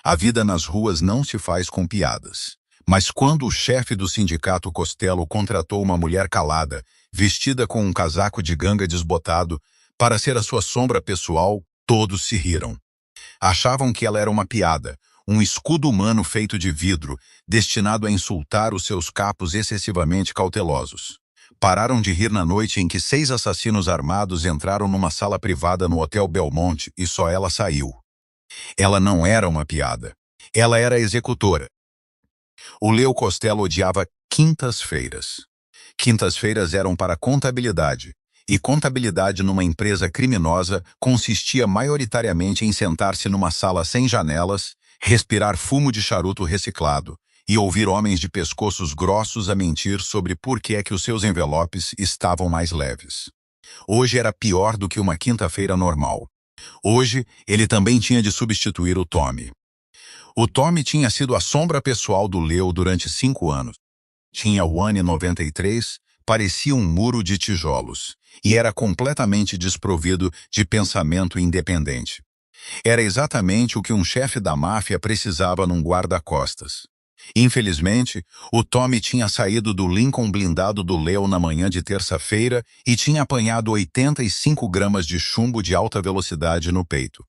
A vida nas ruas não se faz com piadas. Mas quando o chefe do sindicato Costello contratou uma mulher calada, vestida com um casaco de ganga desbotado, para ser a sua sombra pessoal, todos se riram. Achavam que ela era uma piada, um escudo humano feito de vidro, destinado a insultar os seus capos excessivamente cautelosos. Pararam de rir na noite em que 6 assassinos armados entraram numa sala privada no Hotel Belmonte e só ela saiu. Ela não era uma piada. Ela era a executora. O Leo Costello odiava quintas-feiras. Quintas-feiras eram para contabilidade, e contabilidade numa empresa criminosa consistia maioritariamente em sentar-se numa sala sem janelas, respirar fumo de charuto reciclado e ouvir homens de pescoços grossos a mentir sobre por que é que os seus envelopes estavam mais leves. Hoje era pior do que uma quinta-feira normal. Hoje, ele também tinha de substituir o Tommy. O Tommy tinha sido a sombra pessoal do Leo durante 5 anos. Tinha o ano 93, parecia um muro de tijolos, e era completamente desprovido de pensamento independente. Era exatamente o que um chefe da máfia precisava num guarda-costas. Infelizmente, o Tommy tinha saído do Lincoln blindado do Leo na manhã de terça-feira e tinha apanhado 85 gramas de chumbo de alta velocidade no peito.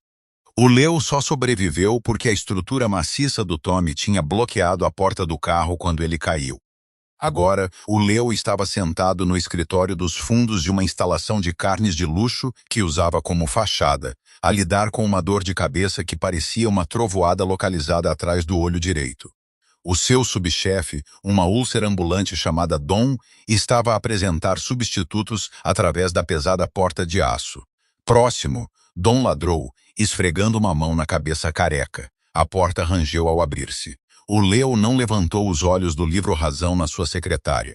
O Leo só sobreviveu porque a estrutura maciça do Tommy tinha bloqueado a porta do carro quando ele caiu. Agora, o Leo estava sentado no escritório dos fundos de uma instalação de carnes de luxo que usava como fachada, a lidar com uma dor de cabeça que parecia uma trovoada localizada atrás do olho direito. O seu subchefe, uma úlcera ambulante chamada Dom, estava a apresentar substitutos através da pesada porta de aço. Próximo, Dom ladrou, esfregando uma mão na cabeça careca. A porta rangeu ao abrir-se. O Leo não levantou os olhos do livro Razão na sua secretária.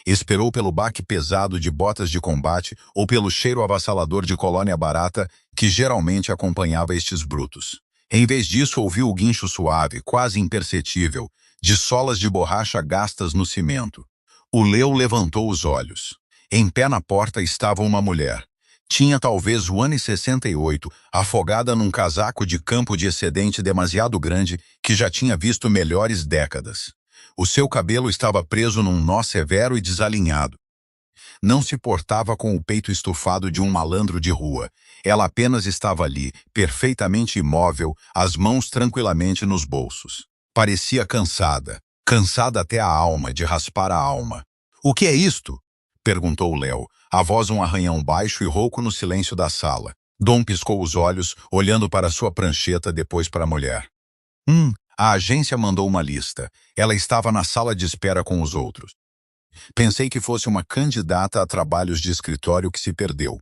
Esperou pelo baque pesado de botas de combate ou pelo cheiro avassalador de colônia barata que geralmente acompanhava estes brutos. Em vez disso, ouviu o guincho suave, quase imperceptível, de solas de borracha gastas no cimento. O Leo levantou os olhos. Em pé na porta estava uma mulher. Tinha talvez o ano 68, afogada num casaco de campo de excedente demasiado grande que já tinha visto melhores décadas. O seu cabelo estava preso num nó severo e desalinhado. Não se portava com o peito estufado de um malandro de rua. Ela apenas estava ali, perfeitamente imóvel, as mãos tranquilamente nos bolsos. Parecia cansada, cansada até a alma, de raspar a alma. — O que é isto? Perguntou Leo, a voz um arranhão baixo e rouco no silêncio da sala. Dom piscou os olhos, olhando para sua prancheta, depois para a mulher. A agência mandou uma lista. Ela estava na sala de espera com os outros. Pensei que fosse uma candidata a trabalhos de escritório que se perdeu.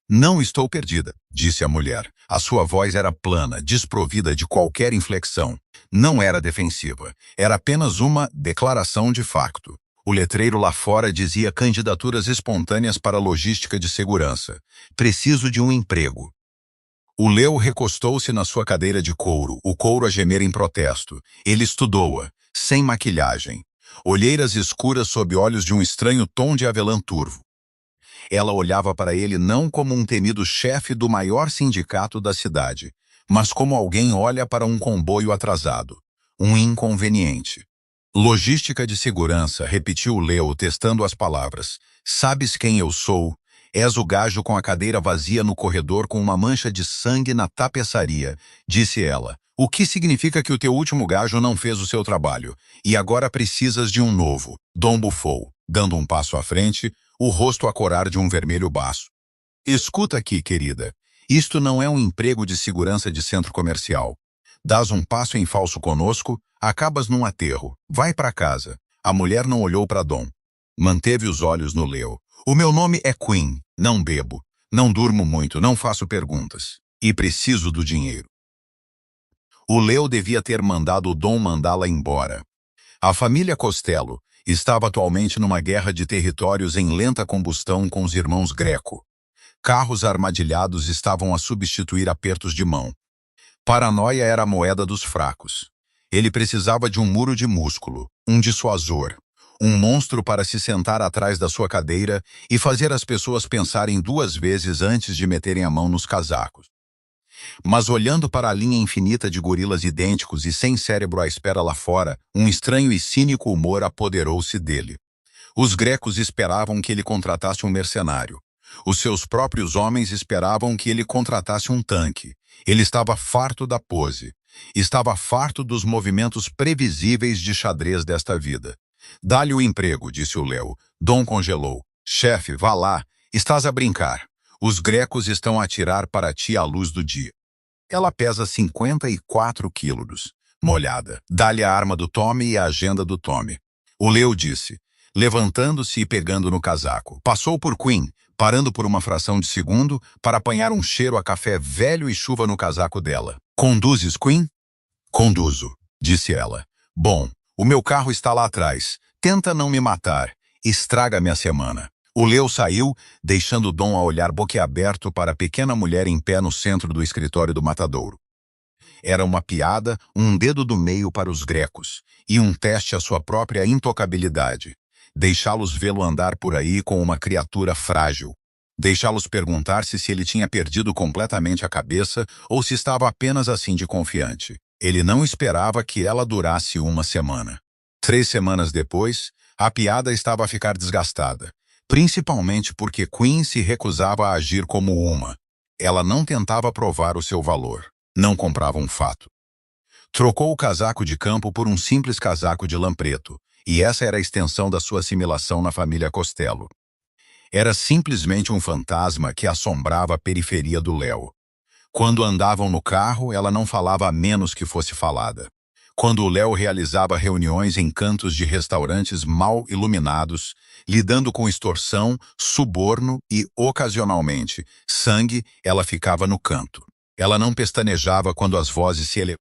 Não estou perdida, disse a mulher. A sua voz era plana, desprovida de qualquer inflexão. Não era defensiva. Era apenas uma declaração de facto. O letreiro lá fora dizia candidaturas espontâneas para logística de segurança. Preciso de um emprego. O Leo recostou-se na sua cadeira de couro, o couro a gemer em protesto. Ele estudou-a, sem maquilhagem. Olheiras escuras sob olhos de um estranho tom de avelã turvo. Ela olhava para ele não como um temido chefe do maior sindicato da cidade, mas como alguém olha para um comboio atrasado. Um inconveniente. Logística de segurança, repetiu Leo, testando as palavras. Sabes quem eu sou? És o gajo com a cadeira vazia no corredor com uma mancha de sangue na tapeçaria, disse ela. O que significa que o teu último gajo não fez o seu trabalho, e agora precisas de um novo. Dom bufou, dando um passo à frente, o rosto a corar de um vermelho baço. Escuta aqui, querida. Isto não é um emprego de segurança de centro comercial. Dás um passo em falso conosco, acabas num aterro. Vai para casa. A mulher não olhou para Dom. Manteve os olhos no Leo. O meu nome é Quinn. Não bebo. Não durmo muito. Não faço perguntas. E preciso do dinheiro. O Leo devia ter mandado o Dom mandá-la embora. A família Costello estava atualmente numa guerra de territórios em lenta combustão com os irmãos Greco. Carros armadilhados estavam a substituir apertos de mão. Paranoia era a moeda dos fracos. Ele precisava de um muro de músculo, um dissuasor, um monstro para se sentar atrás da sua cadeira e fazer as pessoas pensarem 2 vezes antes de meterem a mão nos casacos. Mas olhando para a linha infinita de gorilas idênticos e sem cérebro à espera lá fora, um estranho e cínico humor apoderou-se dele. Os grecos esperavam que ele contratasse um mercenário. Os seus próprios homens esperavam que ele contratasse um tanque. Ele estava farto da pose. Estava farto dos movimentos previsíveis de xadrez desta vida. Dá-lhe o emprego, disse o Leo. Dom congelou. Chefe, vá lá. Estás a brincar. Os grecos estão a atirar para ti à luz do dia. Ela pesa 54 quilos. Molhada. Dá-lhe a arma do Tommy e a agenda do Tommy. O Leo disse, levantando-se e pegando no casaco. Passou por Queen, parando por uma fração de segundo para apanhar um cheiro a café velho e chuva no casaco dela. Conduzes, Queen? Conduzo, disse ela. Bom, o meu carro está lá atrás. Tenta não me matar. Estraga-me a semana. O Leo saiu, deixando Dom a olhar boquiaberto para a pequena mulher em pé no centro do escritório do matadouro. Era uma piada, um dedo do meio para os grecos, e um teste à sua própria intocabilidade. Deixá-los vê-lo andar por aí com uma criatura frágil. Deixá-los perguntar-se se ele tinha perdido completamente a cabeça ou se estava apenas assim de confiante. Ele não esperava que ela durasse uma semana. 3 semanas depois, a piada estava a ficar desgastada. Principalmente porque Queen se recusava a agir como uma. Ela não tentava provar o seu valor. Não comprava um fato. Trocou o casaco de campo por um simples casaco de lã preto, e essa era a extensão da sua assimilação na família Costello. Era simplesmente um fantasma que assombrava a periferia do Leo. Quando andavam no carro, ela não falava a menos que fosse falada. Quando o Leo realizava reuniões em cantos de restaurantes mal iluminados, lidando com extorsão, suborno e, ocasionalmente, sangue, ela ficava no canto. Ela não pestanejava quando as vozes se elevavam.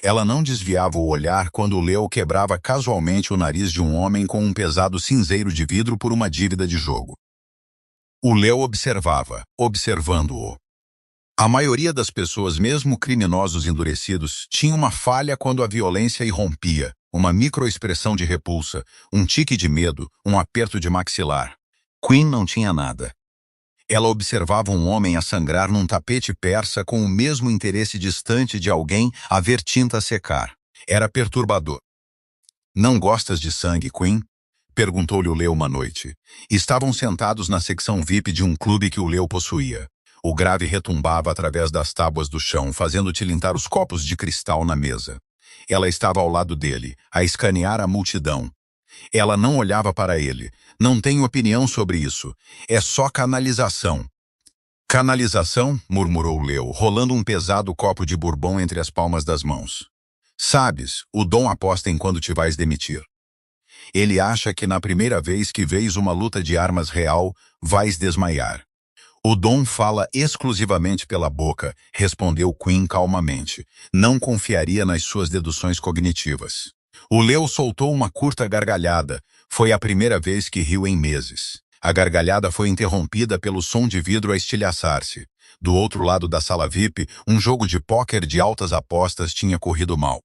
Ela não desviava o olhar quando o Leo quebrava casualmente o nariz de um homem com um pesado cinzeiro de vidro por uma dívida de jogo. O Leo observava, observando-o. A maioria das pessoas, mesmo criminosos endurecidos, tinha uma falha quando a violência irrompia, uma microexpressão de repulsa, um tique de medo, um aperto de maxilar. Queen não tinha nada. Ela observava um homem a sangrar num tapete persa com o mesmo interesse distante de alguém a ver tinta secar. Era perturbador. Não gostas de sangue, Queen? Perguntou-lhe o Leo uma noite. Estavam sentados na secção VIP de um clube que o Leo possuía. O grave retumbava através das tábuas do chão, fazendo tilintar os copos de cristal na mesa. Ela estava ao lado dele, a escanear a multidão. Ela não olhava para ele. Não tenho opinião sobre isso. É só canalização. Canalização? Murmurou Leo, rolando um pesado copo de bourbon entre as palmas das mãos. Sabes, o Dom aposta em quando te vais demitir. Ele acha que na primeira vez que vês uma luta de armas real, vais desmaiar. O Dom fala exclusivamente pela boca, respondeu Queen calmamente. Não confiaria nas suas deduções cognitivas. O Leo soltou uma curta gargalhada. Foi a primeira vez que riu em meses. A gargalhada foi interrompida pelo som de vidro a estilhaçar-se. Do outro lado da sala VIP, um jogo de póquer de altas apostas tinha corrido mal.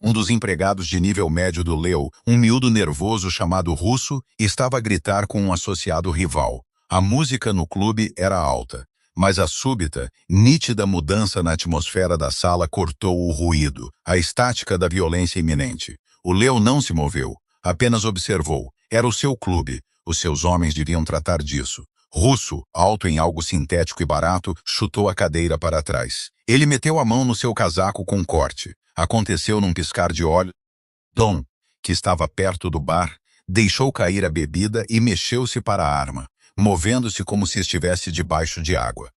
Um dos empregados de nível médio do Leo, um miúdo nervoso chamado Russo, estava a gritar com um associado rival. A música no clube era alta, mas a súbita, nítida mudança na atmosfera da sala cortou o ruído, a estática da violência iminente. O Leo não se moveu, apenas observou. Era o seu clube, os seus homens deviam tratar disso. Russo, alto em algo sintético e barato, chutou a cadeira para trás. Ele meteu a mão no seu casaco com corte. Aconteceu num piscar de olhos. Dom, que estava perto do bar, deixou cair a bebida e mexeu-se para a arma, movendo-se como se estivesse debaixo de água.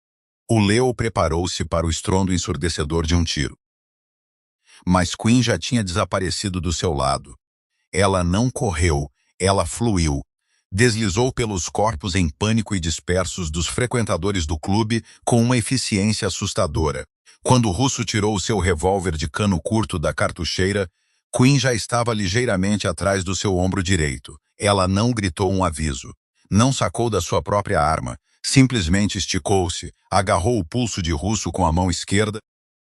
O Leo preparou-se para o estrondo ensurdecedor de um tiro. Mas Queen já tinha desaparecido do seu lado. Ela não correu, ela fluiu. Deslizou pelos corpos em pânico e dispersos dos frequentadores do clube com uma eficiência assustadora. Quando o russo tirou o seu revólver de cano curto da cartucheira, Queen já estava ligeiramente atrás do seu ombro direito. Ela não gritou um aviso. Não sacou da sua própria arma. Simplesmente esticou-se, agarrou o pulso de Russo com a mão esquerda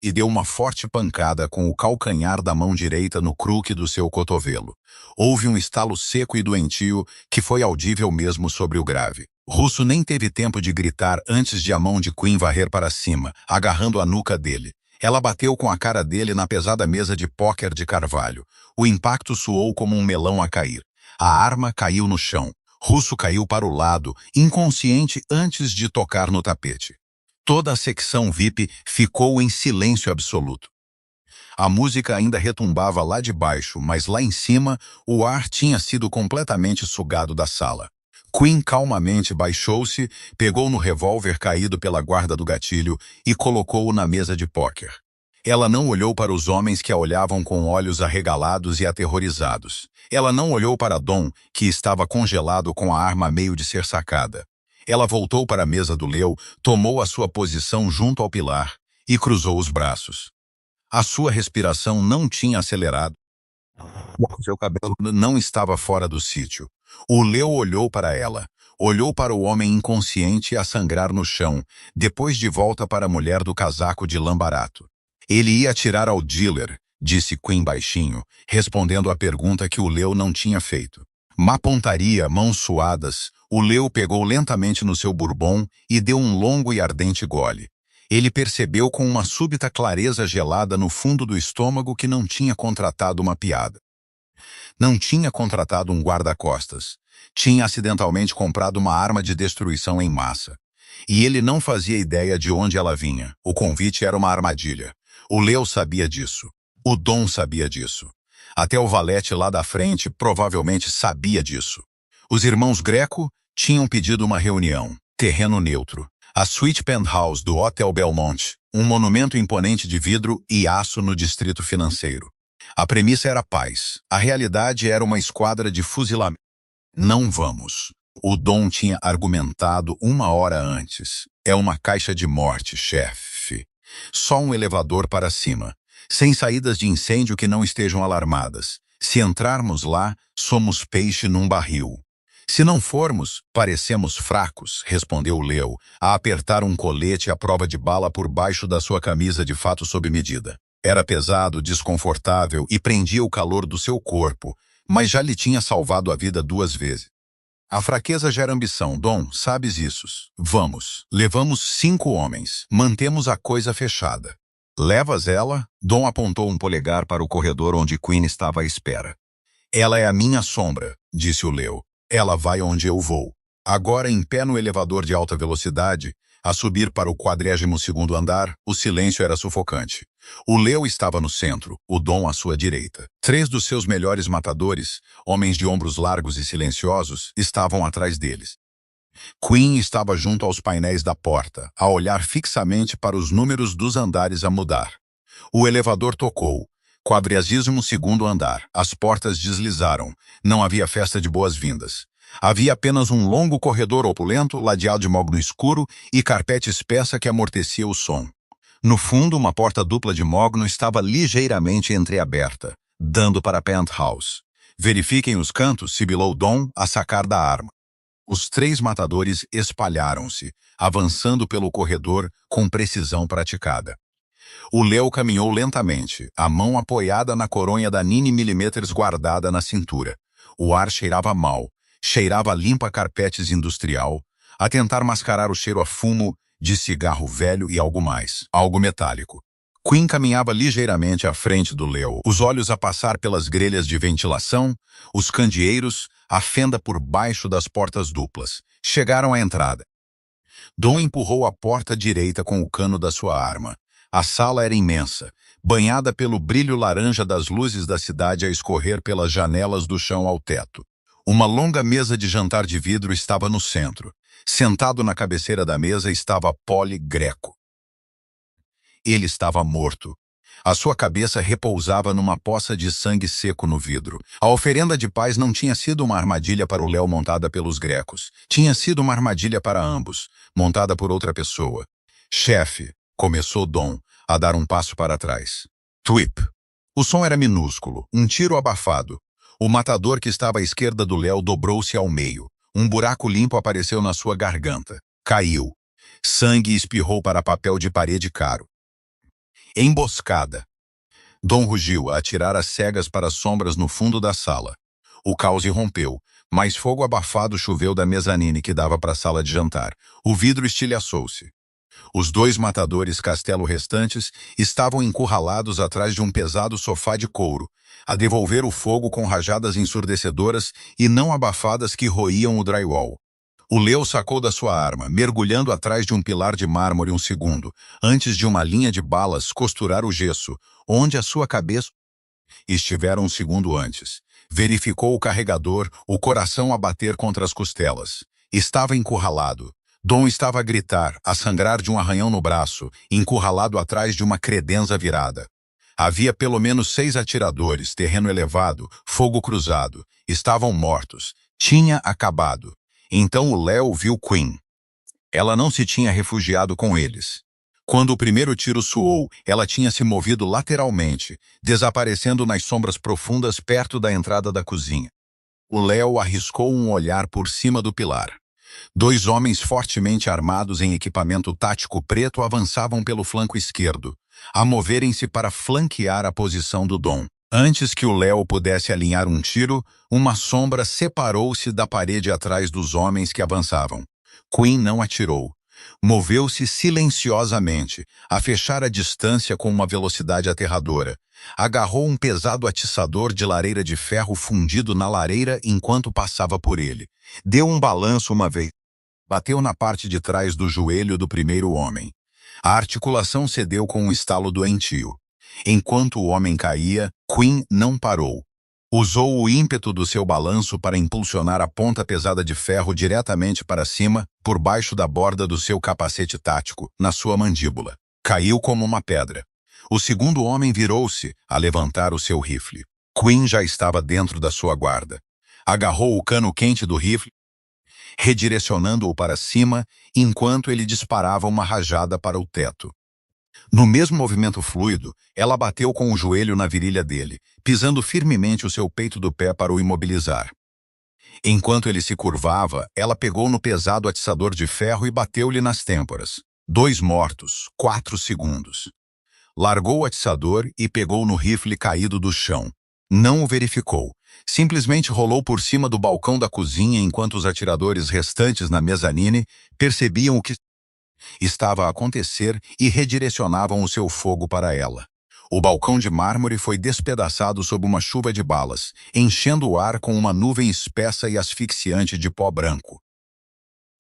e deu uma forte pancada com o calcanhar da mão direita no cruque do seu cotovelo. Houve um estalo seco e doentio que foi audível mesmo sobre o grave. Russo nem teve tempo de gritar antes de a mão de Quinn varrer para cima, agarrando a nuca dele. Ela bateu com a cara dele na pesada mesa de póquer de carvalho. O impacto soou como um melão a cair. A arma caiu no chão. Russo caiu para o lado, inconsciente antes de tocar no tapete. Toda a secção VIP ficou em silêncio absoluto. A música ainda retumbava lá de baixo, mas lá em cima, o ar tinha sido completamente sugado da sala. Quinn calmamente baixou-se, pegou no revólver caído pela guarda do gatilho e colocou-o na mesa de póquer. Ela não olhou para os homens que a olhavam com olhos arregalados e aterrorizados. Ela não olhou para Dom, que estava congelado com a arma a meio de ser sacada. Ela voltou para a mesa do Leo, tomou a sua posição junto ao pilar e cruzou os braços. A sua respiração não tinha acelerado. Seu cabelo não estava fora do sítio. O Leo olhou para ela. Olhou para o homem inconsciente a sangrar no chão, depois de volta para a mulher do casaco de lã barato. Ele ia atirar ao dealer, disse Quinn baixinho, respondendo à pergunta que o Leo não tinha feito. Má pontaria, mãos suadas, o Leo pegou lentamente no seu bourbon e deu um longo e ardente gole. Ele percebeu com uma súbita clareza gelada no fundo do estômago que não tinha contratado uma piada. Não tinha contratado um guarda-costas. Tinha acidentalmente comprado uma arma de destruição em massa. E ele não fazia ideia de onde ela vinha. O convite era uma armadilha. O Leo sabia disso. O Dom sabia disso. Até o valete lá da frente provavelmente sabia disso. Os irmãos Greco tinham pedido uma reunião. Terreno neutro. A suíte penthouse do Hotel Belmont, um monumento imponente de vidro e aço no distrito financeiro. A premissa era paz. A realidade era uma esquadra de fuzilamento. Não vamos. O Dom tinha argumentado 1 hora antes. É uma caixa de morte, chefe. Só um elevador para cima. Sem saídas de incêndio que não estejam alarmadas. Se entrarmos lá, somos peixe num barril. Se não formos, parecemos fracos, respondeu Leo, a apertar um colete à prova de bala por baixo da sua camisa de fato sob medida. Era pesado, desconfortável e prendia o calor do seu corpo, mas já lhe tinha salvado a vida 2 vezes. A fraqueza gera ambição, Dom, sabes isso. Vamos. Levamos 5 homens. Mantemos a coisa fechada. Levas ela? Dom apontou um polegar para o corredor onde Quinn estava à espera. Ela é a minha sombra, disse o Leo. Ela vai onde eu vou. Agora em pé no elevador de alta velocidade, a subir para o 42º andar, o silêncio era sufocante. O Leo estava no centro, o Dom à sua direita. 3 dos seus melhores matadores, homens de ombros largos e silenciosos, estavam atrás deles. Quinn estava junto aos painéis da porta, a olhar fixamente para os números dos andares a mudar. O elevador tocou. 42º andar. As portas deslizaram. Não havia festa de boas-vindas. Havia apenas um longo corredor opulento, ladeado de mogno escuro e carpete espessa que amortecia o som. No fundo, uma porta dupla de mogno estava ligeiramente entreaberta, dando para a penthouse. Verifiquem os cantos, sibilou Dom, a sacar da arma. Os 3 matadores espalharam-se, avançando pelo corredor com precisão praticada. O Leo caminhou lentamente, a mão apoiada na coronha da Nine mm guardada na cintura. O ar cheirava mal, cheirava a limpa carpetes industrial, a tentar mascarar o cheiro a fumo de cigarro velho e algo mais, algo metálico. Quinn caminhava ligeiramente à frente do Leo, os olhos a passar pelas grelhas de ventilação, os candeeiros, a fenda por baixo das portas duplas. Chegaram à entrada. Dom empurrou a porta direita com o cano da sua arma. A sala era imensa, banhada pelo brilho laranja das luzes da cidade a escorrer pelas janelas do chão ao teto. Uma longa mesa de jantar de vidro estava no centro. Sentado na cabeceira da mesa estava Polly Greco. Ele estava morto. A sua cabeça repousava numa poça de sangue seco no vidro. A oferenda de paz não tinha sido uma armadilha para o Leo montada pelos grecos. Tinha sido uma armadilha para ambos, montada por outra pessoa. Chefe, começou Dom, a dar um passo para trás. Twip. O som era minúsculo, um tiro abafado. O matador que estava à esquerda do Leo dobrou-se ao meio. Um buraco limpo apareceu na sua garganta. Caiu. Sangue espirrou para papel de parede caro. Emboscada. Dom rugiu a atirar as cegas para as sombras no fundo da sala. O caos irrompeu, mas fogo abafado choveu da mezanine que dava para a sala de jantar. O vidro estilhaçou-se. Os dois matadores castelo restantes estavam encurralados atrás de um pesado sofá de couro, a devolver o fogo com rajadas ensurdecedoras e não abafadas que roíam o drywall. O Leo sacou da sua arma, mergulhando atrás de um pilar de mármore um segundo, antes de uma linha de balas costurar o gesso, onde a sua cabeça estivera um segundo antes. Verificou o carregador, o coração a bater contra as costelas. Estava encurralado. Dom estava a gritar, a sangrar de um arranhão no braço, encurralado atrás de uma credenza virada. Havia pelo menos 6 atiradores, terreno elevado, fogo cruzado. Estavam mortos. Tinha acabado. Então o Leo viu Queen. Ela não se tinha refugiado com eles. Quando o primeiro tiro soou, ela tinha se movido lateralmente, desaparecendo nas sombras profundas perto da entrada da cozinha. O Leo arriscou um olhar por cima do pilar. 2 homens fortemente armados em equipamento tático preto avançavam pelo flanco esquerdo, a moverem-se para flanquear a posição do Dom. Antes que o Leo pudesse alinhar um tiro, uma sombra separou-se da parede atrás dos homens que avançavam. Queen não atirou. Moveu-se silenciosamente, a fechar a distância com uma velocidade aterradora. Agarrou um pesado atiçador de lareira de ferro fundido na lareira enquanto passava por ele. Deu um balanço uma vez. Bateu na parte de trás do joelho do primeiro homem. A articulação cedeu com um estalo doentio. Enquanto o homem caía, Queen não parou. Usou o ímpeto do seu balanço para impulsionar a ponta pesada de ferro diretamente para cima, por baixo da borda do seu capacete tático, na sua mandíbula. Caiu como uma pedra. O segundo homem virou-se a levantar o seu rifle. Queen já estava dentro da sua guarda. Agarrou o cano quente do rifle, redirecionando-o para cima, enquanto ele disparava uma rajada para o teto. No mesmo movimento fluido, ela bateu com o joelho na virilha dele, pisando firmemente o seu peito do pé para o imobilizar. Enquanto ele se curvava, ela pegou no pesado atiçador de ferro e bateu-lhe nas têmporas. 2 mortos, 4 segundos. Largou o atiçador e pegou no rifle caído do chão. Não o verificou. Simplesmente rolou por cima do balcão da cozinha enquanto os atiradores restantes na mezanine percebiam o que estava a acontecer e redirecionavam o seu fogo para ela. O balcão de mármore foi despedaçado sob uma chuva de balas, enchendo o ar com uma nuvem espessa e asfixiante de pó branco.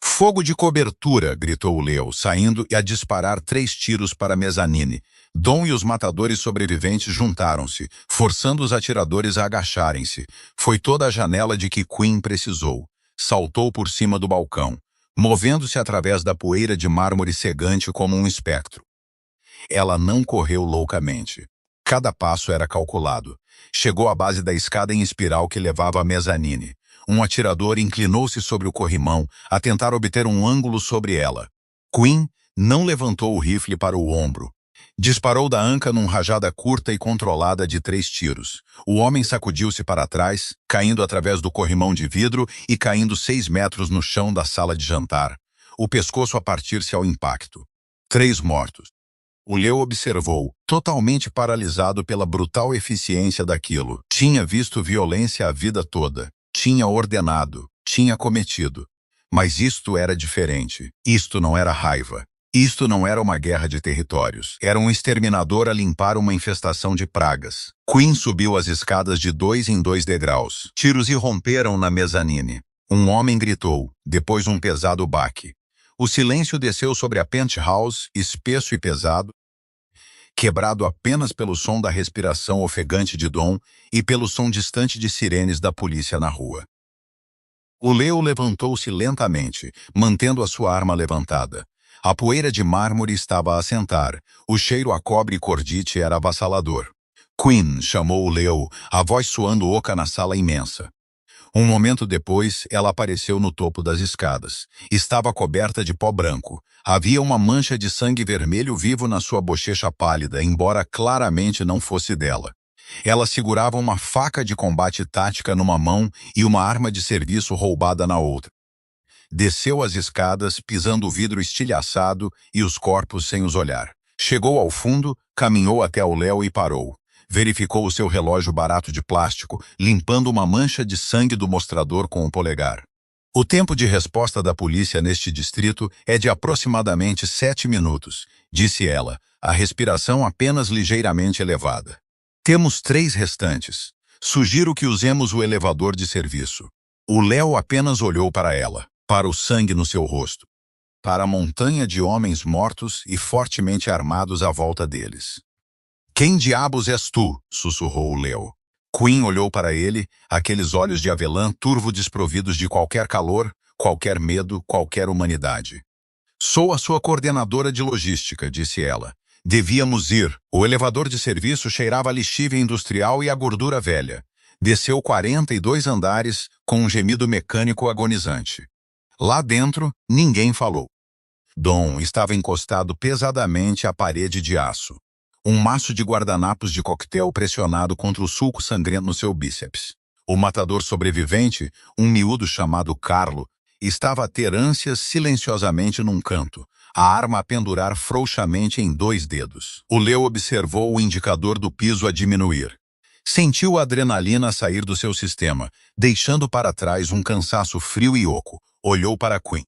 "Fogo de cobertura!" gritou o Leo, saindo e a disparar 3 tiros para a mezanine. Dom e os matadores sobreviventes juntaram-se, forçando os atiradores a agacharem-se. Foi toda a janela de que Queen precisou. Saltou por cima do balcão, movendo-se através da poeira de mármore cegante como um espectro. Ela não correu loucamente. Cada passo era calculado. Chegou à base da escada em espiral que levava à mezanine. Um atirador inclinou-se sobre o corrimão, a tentar obter um ângulo sobre ela. Queen não levantou o rifle para o ombro. Disparou da anca num rajada curta e controlada de 3 tiros. O homem sacudiu-se para trás, caindo através do corrimão de vidro e caindo 6 metros no chão da sala de jantar, o pescoço a partir-se ao impacto. 3 mortos. O Leo observou, totalmente paralisado pela brutal eficiência daquilo. Tinha visto violência a vida toda. Tinha ordenado. Tinha cometido. Mas isto era diferente. Isto não era raiva. Isto não era uma guerra de territórios. Era um exterminador a limpar uma infestação de pragas. Queen subiu as escadas de 2 em 2 degraus. Tiros irromperam na mezanine. Um homem gritou, depois um pesado baque. O silêncio desceu sobre a penthouse, espesso e pesado, quebrado apenas pelo som da respiração ofegante de Dom e pelo som distante de sirenes da polícia na rua. O Leo levantou-se lentamente, mantendo a sua arma levantada. A poeira de mármore estava a assentar. O cheiro a cobre e cordite era avassalador. "Queen", chamou o Leo, a voz soando oca na sala imensa. Um momento depois, ela apareceu no topo das escadas. Estava coberta de pó branco. Havia uma mancha de sangue vermelho vivo na sua bochecha pálida, embora claramente não fosse dela. Ela segurava uma faca de combate tática numa mão e uma arma de serviço roubada na outra. Desceu as escadas, pisando o vidro estilhaçado e os corpos sem os olhar. Chegou ao fundo, caminhou até o Leo e parou. Verificou o seu relógio barato de plástico, limpando uma mancha de sangue do mostrador com o polegar. O tempo de resposta da polícia neste distrito é de aproximadamente 7 minutos, disse ela, a respiração apenas ligeiramente elevada. Temos 3 restantes. Sugiro que usemos o elevador de serviço. O Léo apenas olhou para ela, para o sangue no seu rosto, para a montanha de homens mortos e fortemente armados à volta deles. Quem diabos és tu? Sussurrou o Léo. Quinn olhou para ele, aqueles olhos de avelã turvo desprovidos de qualquer calor, qualquer medo, qualquer humanidade. Sou a sua coordenadora de logística, disse ela. Devíamos ir. O elevador de serviço cheirava a lixívia industrial e a gordura velha. Desceu 42 andares com um gemido mecânico agonizante. Lá dentro, ninguém falou. Dom estava encostado pesadamente à parede de aço. Um maço de guardanapos de coquetel pressionado contra o sulco sangrento no seu bíceps. O matador sobrevivente, um miúdo chamado Carlo, estava a ter ânsias silenciosamente num canto, a arma a pendurar frouxamente em 2 dedos. O Leo observou o indicador do piso a diminuir. Sentiu a adrenalina sair do seu sistema, deixando para trás um cansaço frio e oco. Olhou para Quinn.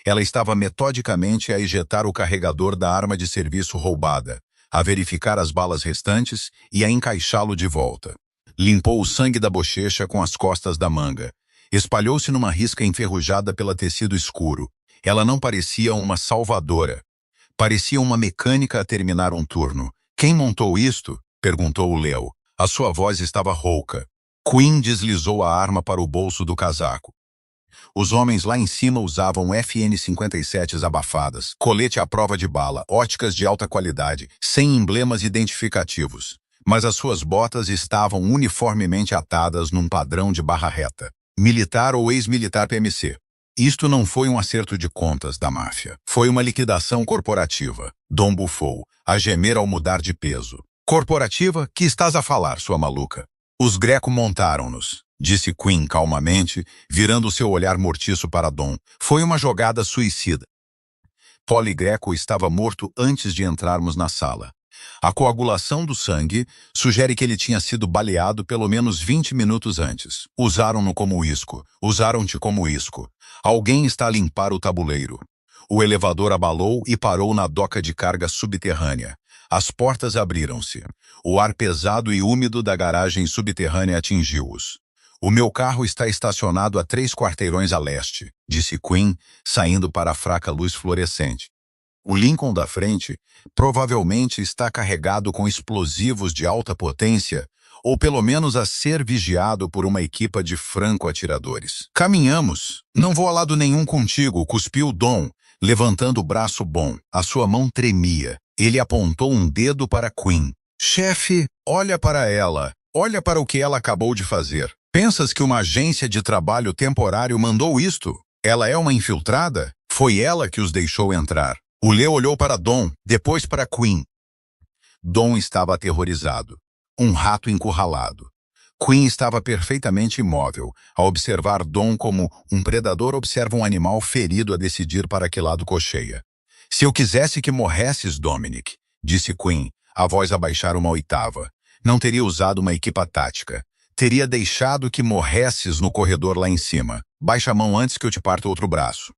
Ela estava metodicamente a ejetar o carregador da arma de serviço roubada, a verificar as balas restantes e a encaixá-lo de volta. Limpou o sangue da bochecha com as costas da manga. Espalhou-se numa risca enferrujada pelo tecido escuro. Ela não parecia uma salvadora. Parecia uma mecânica a terminar um turno. Quem montou isto? Perguntou o Leo. A sua voz estava rouca. Quinn deslizou a arma para o bolso do casaco. Os homens lá em cima usavam FN-57s abafadas, colete à prova de bala, óticas de alta qualidade, sem emblemas identificativos. Mas as suas botas estavam uniformemente atadas num padrão de barra reta. Militar ou ex-militar PMC. Isto não foi um acerto de contas da máfia. Foi uma liquidação corporativa. Dom bufou, a gemer ao mudar de peso. Corporativa? Que estás a falar, sua maluca? Os Greco montaram-nos, disse Quinn calmamente, virando seu olhar mortiço para Dom. Foi uma jogada suicida. Polly Greco estava morto antes de entrarmos na sala. A coagulação do sangue sugere que ele tinha sido baleado pelo menos 20 minutos antes. Usaram-no como isco. Usaram-te como isco. Alguém está a limpar o tabuleiro. O elevador abalou e parou na doca de carga subterrânea. As portas abriram-se. O ar pesado e úmido da garagem subterrânea atingiu-os. O meu carro está estacionado a 3 quarteirões a leste, disse Quinn, saindo para a fraca luz fluorescente. O Lincoln da frente provavelmente está carregado com explosivos de alta potência, ou pelo menos a ser vigiado por uma equipa de franco-atiradores. Caminhamos. Não vou a lado nenhum contigo, cuspiu Dom, levantando o braço bom. A sua mão tremia. Ele apontou um dedo para Quinn. Chefe, olha para ela. Olha para o que ela acabou de fazer. Pensas que uma agência de trabalho temporário mandou isto? Ela é uma infiltrada? Foi ela que os deixou entrar. O Leo olhou para Dom, depois para Quinn. Dom estava aterrorizado. Um rato encurralado. Quinn estava perfeitamente imóvel, a observar Dom como um predador observa um animal ferido a decidir para que lado cocheia. Se eu quisesse que morresses, Dominic, disse Quinn, a voz a baixar uma oitava, não teria usado uma equipa tática. Teria deixado que morresses no corredor lá em cima. Baixa a mão antes que eu te parta outro braço.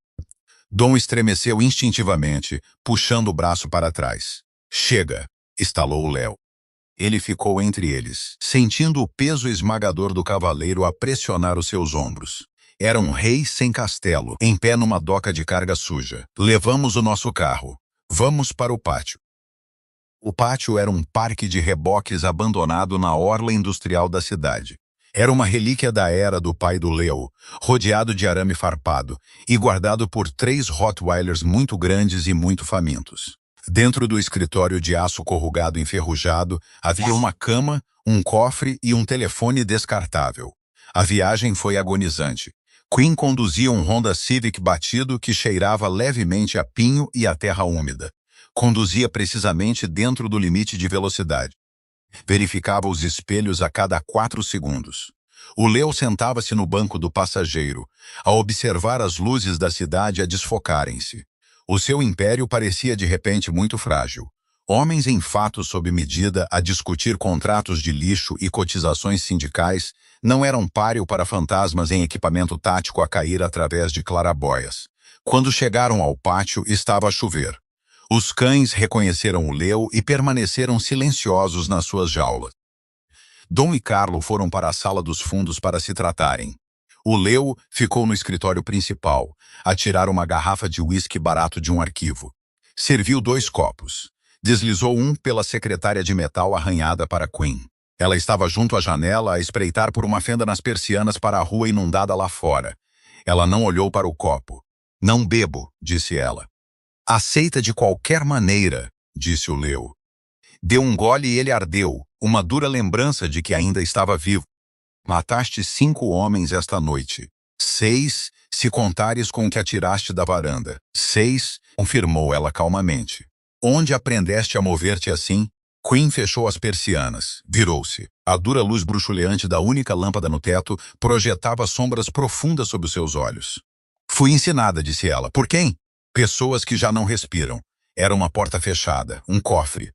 Dom estremeceu instintivamente, puxando o braço para trás. Chega, estalou o Léo. Ele ficou entre eles, sentindo o peso esmagador do cavaleiro a pressionar os seus ombros. Era um rei sem castelo, em pé numa doca de carga suja. Levamos o nosso carro. Vamos para o pátio. O pátio era um parque de reboques abandonado na orla industrial da cidade. Era uma relíquia da era do pai do Leo, rodeado de arame farpado e guardado por 3 Rottweilers muito grandes e muito famintos. Dentro do escritório de aço corrugado enferrujado, havia uma cama, um cofre e um telefone descartável. A viagem foi agonizante. Quinn conduzia um Honda Civic batido que cheirava levemente a pinho e a terra úmida. Conduzia precisamente dentro do limite de velocidade. Verificava os espelhos a cada 4 segundos. O Leo sentava-se no banco do passageiro, a observar as luzes da cidade a desfocarem-se. O seu império parecia de repente muito frágil. Homens em fato sob medida a discutir contratos de lixo e cotizações sindicais não eram páreo para fantasmas em equipamento tático a cair através de clarabóias. Quando chegaram ao pátio, estava a chover. Os cães reconheceram o Leo e permaneceram silenciosos nas suas jaulas. Dom e Carlo foram para a sala dos fundos para se tratarem. O Leo ficou no escritório principal, a tirar uma garrafa de uísque barato de um arquivo. Serviu 2 copos. Deslizou um pela secretária de metal arranhada para Queen. Ela estava junto à janela a espreitar por uma fenda nas persianas para a rua inundada lá fora. Ela não olhou para o copo. Não bebo, disse ela. Aceita de qualquer maneira, disse o Leo. Deu um gole e ele ardeu, uma dura lembrança de que ainda estava vivo. Mataste 5 homens esta noite. 6, se contares com o que atiraste da varanda. 6, confirmou ela calmamente. Onde aprendeste a mover-te assim? Queen fechou as persianas. Virou-se. A dura luz bruxuleante da única lâmpada no teto projetava sombras profundas sob os seus olhos. Fui ensinada, disse ela. Por quem? Pessoas que já não respiram. Era uma porta fechada, um cofre.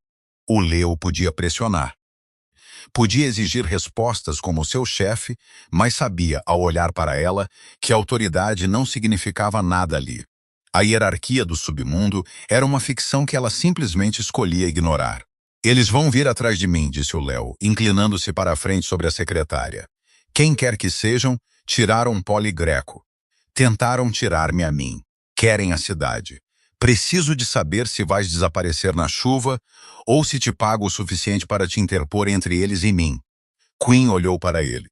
O Leo podia pressionar. Podia exigir respostas como seu chefe, mas sabia, ao olhar para ela, que a autoridade não significava nada ali. A hierarquia do submundo era uma ficção que ela simplesmente escolhia ignorar. Eles vão vir atrás de mim, disse o Leo, inclinando-se para a frente sobre a secretária. Quem quer que sejam, tiraram Poli Greco. Tentaram tirar-me a mim. Querem a cidade. Preciso de saber se vais desaparecer na chuva ou se te pago o suficiente para te interpor entre eles e mim. Queen olhou para ele.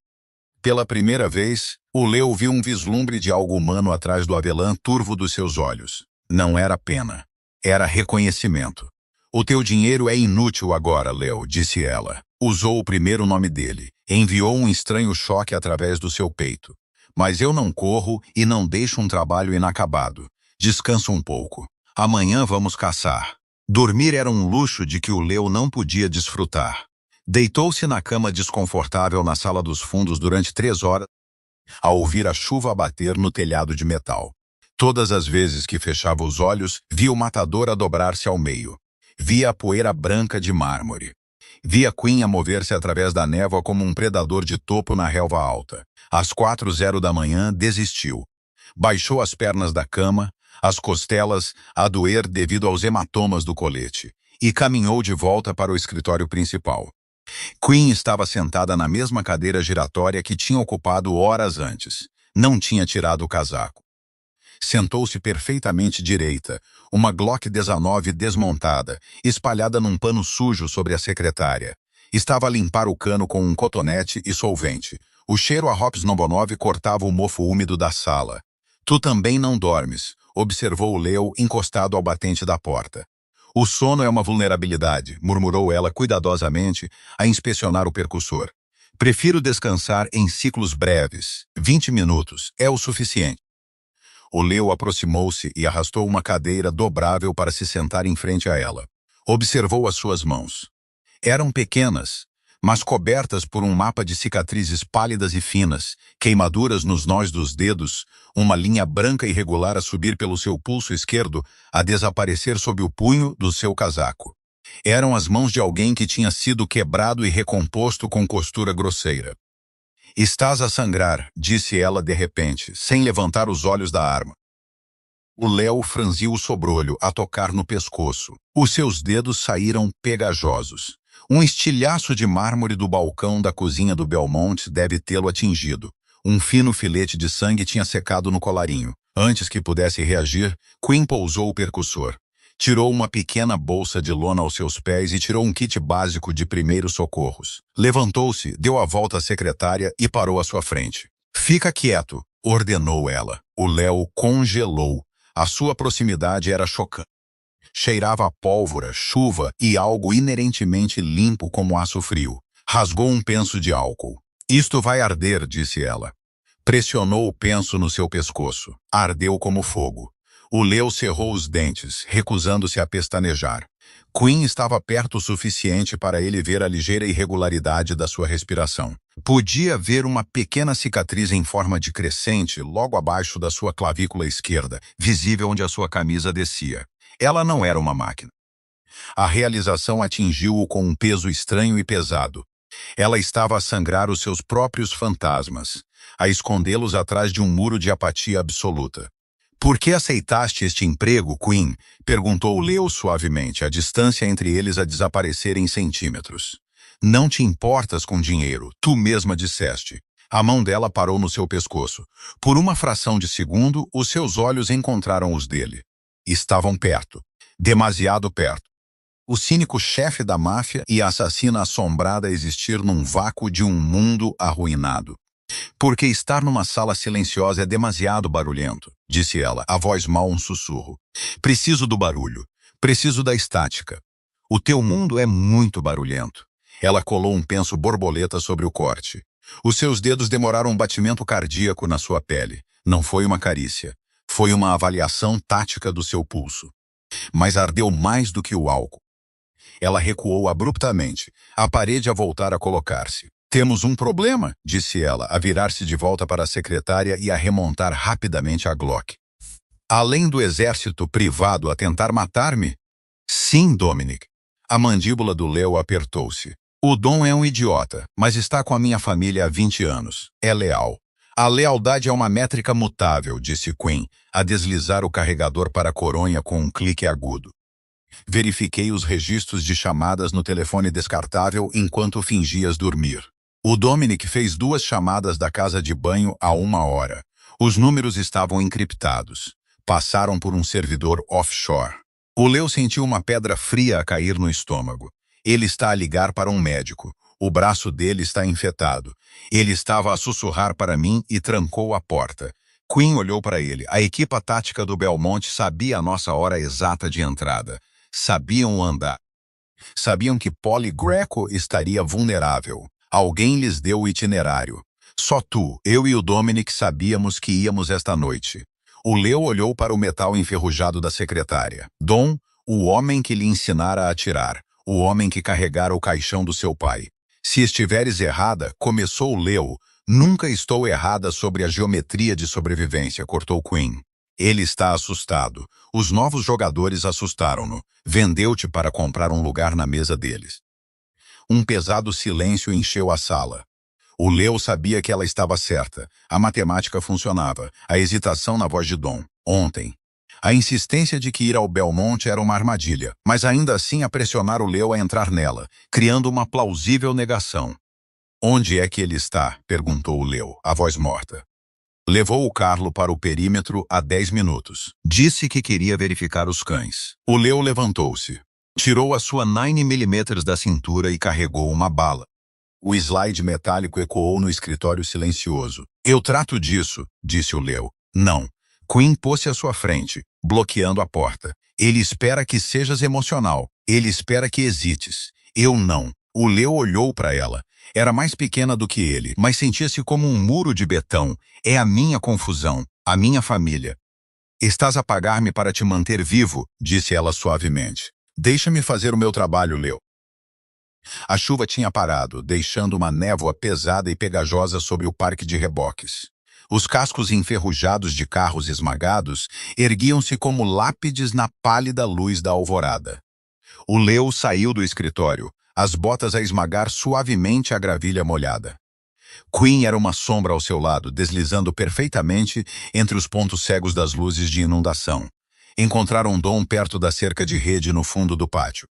Pela primeira vez, o Leo viu um vislumbre de algo humano atrás do avelã turvo dos seus olhos. Não era pena. Era reconhecimento. O teu dinheiro é inútil agora, Leo, disse ela. Usou o primeiro nome dele. Enviou um estranho choque através do seu peito. Mas eu não corro e não deixo um trabalho inacabado. Descansa um pouco. Amanhã vamos caçar. Dormir era um luxo de que o Leo não podia desfrutar. Deitou-se na cama desconfortável na sala dos fundos durante 3 horas, ao ouvir a chuva bater no telhado de metal. Todas as vezes que fechava os olhos, via o matador a dobrar-se ao meio. Via a poeira branca de mármore. Via Queen a mover-se através da névoa como um predador de topo na relva alta. Às 4h da manhã, desistiu. Baixou as pernas da cama, as costelas a doer devido aos hematomas do colete, e caminhou de volta para o escritório principal. Queen estava sentada na mesma cadeira giratória que tinha ocupado horas antes. Não tinha tirado o casaco. Sentou-se perfeitamente direita, uma Glock 19 desmontada, espalhada num pano sujo sobre a secretária. Estava a limpar o cano com um cotonete e solvente. O cheiro a hops No. 9 cortava o mofo úmido da sala. Tu também não dormes, observou o Leo encostado ao batente da porta. O sono é uma vulnerabilidade, murmurou ela cuidadosamente a inspecionar o percussor. Prefiro descansar em ciclos breves. 20 minutos é o suficiente. O Leo aproximou-se e arrastou uma cadeira dobrável para se sentar em frente a ela. Observou as suas mãos. Eram pequenas, mas cobertas por um mapa de cicatrizes pálidas e finas, queimaduras nos nós dos dedos, uma linha branca irregular a subir pelo seu pulso esquerdo, a desaparecer sob o punho do seu casaco. Eram as mãos de alguém que tinha sido quebrado e recomposto com costura grosseira. Estás a sangrar, disse ela de repente, sem levantar os olhos da arma. O Leo franziu o sobrolho a tocar no pescoço. Os seus dedos saíram pegajosos. Um estilhaço de mármore do balcão da cozinha do Belmont deve tê-lo atingido. Um fino filete de sangue tinha secado no colarinho. Antes que pudesse reagir, Queen pousou o percussor. Tirou uma pequena bolsa de lona aos seus pés e tirou um kit básico de primeiros socorros. Levantou-se, deu a volta à secretária e parou à sua frente. Fica quieto, ordenou ela. O Leo congelou. A sua proximidade era chocante. Cheirava a pólvora, chuva e algo inerentemente limpo como aço frio. Rasgou um penso de álcool. Isto vai arder, disse ela. Pressionou o penso no seu pescoço. Ardeu como fogo. O Leo cerrou os dentes, recusando-se a pestanejar. Queen estava perto o suficiente para ele ver a ligeira irregularidade da sua respiração. Podia ver uma pequena cicatriz em forma de crescente logo abaixo da sua clavícula esquerda, visível onde a sua camisa descia. Ela não era uma máquina. A realização atingiu-o com um peso estranho e pesado. Ela estava a sangrar os seus próprios fantasmas, a escondê-los atrás de um muro de apatia absoluta. «Por que aceitaste este emprego, Queen?» perguntou Leo suavemente, a distância entre eles a desaparecer em centímetros. «Não te importas com dinheiro, tu mesma disseste». A mão dela parou no seu pescoço. Por uma fração de segundo, os seus olhos encontraram os dele. Estavam perto. Demasiado perto. O cínico chefe da máfia e a assassina assombrada a existir num vácuo de um mundo arruinado. «Porque estar numa sala silenciosa é demasiado barulhento», disse ela, a voz mal um sussurro. «Preciso do barulho. Preciso da estática. O teu mundo é muito barulhento». Ela colou um penso borboleta sobre o corte. Os seus dedos demoraram um batimento cardíaco na sua pele. Não foi uma carícia. Foi uma avaliação tática do seu pulso. Mas ardeu mais do que o álcool. Ela recuou abruptamente, a parede a voltar a colocar-se. «Temos um problema», disse ela, a virar-se de volta para a secretária e a remontar rapidamente a Glock. «Além do exército privado a tentar matar-me?» «Sim, Dominic». A mandíbula do Leo apertou-se. «O Dom é um idiota, mas está com a minha família há 20 anos. É leal. A lealdade é uma métrica mutável», disse Queen, a deslizar o carregador para a coronha com um clique agudo. «Verifiquei os registros de chamadas no telefone descartável enquanto fingias dormir. O Dominic fez 2 chamadas da casa de banho a 1 hora. Os números estavam encriptados. Passaram por um servidor offshore. O Leo sentiu uma pedra fria a cair no estômago. Ele está a ligar para um médico. O braço dele está infectado. Ele estava a sussurrar para mim e trancou a porta. Queen olhou para ele. A equipa tática do Belmont sabia a nossa hora exata de entrada. Sabiam andar. Sabiam que Polly Greco estaria vulnerável. Alguém lhes deu o itinerário. Só tu, eu e o Dominic sabíamos que íamos esta noite. O Leo olhou para o metal enferrujado da secretária. Dom, o homem que lhe ensinara a atirar. O homem que carregara o caixão do seu pai. Se estiveres errada, começou Leo. Nunca estou errada sobre a geometria de sobrevivência, cortou Queen. Ele está assustado. Os novos jogadores assustaram-no. Vendeu-te para comprar um lugar na mesa deles. Um pesado silêncio encheu a sala. O Leo sabia que ela estava certa. A matemática funcionava. A hesitação na voz de Dom. Ontem. A insistência de que ir ao Belmont era uma armadilha, mas ainda assim a pressionar o Leo a entrar nela, criando uma plausível negação. «Onde é que ele está?» perguntou o Leo, a voz morta. Levou o Carlo para o perímetro há 10 minutos. Disse que queria verificar os cães. O Leo levantou-se. Tirou a sua 9mm da cintura e carregou uma bala. O slide metálico ecoou no escritório silencioso. «Eu trato disso», disse o Leo. «Não». Queen pôs-se à sua frente, bloqueando a porta. «Ele espera que sejas emocional. Ele espera que hesites. Eu não». O Leo olhou para ela. Era mais pequena do que ele, mas sentia-se como um muro de betão. «É a minha confusão, a minha família». «Estás a pagar-me para te manter vivo», disse ela suavemente. «Deixa-me fazer o meu trabalho, Leo». A chuva tinha parado, deixando uma névoa pesada e pegajosa sobre o parque de reboques. Os cascos enferrujados de carros esmagados erguiam-se como lápides na pálida luz da alvorada. O Leo saiu do escritório, as botas a esmagar suavemente a gravilha molhada. Queen era uma sombra ao seu lado, deslizando perfeitamente entre os pontos cegos das luzes de inundação. Encontraram Dom perto da cerca de rede no fundo do pátio.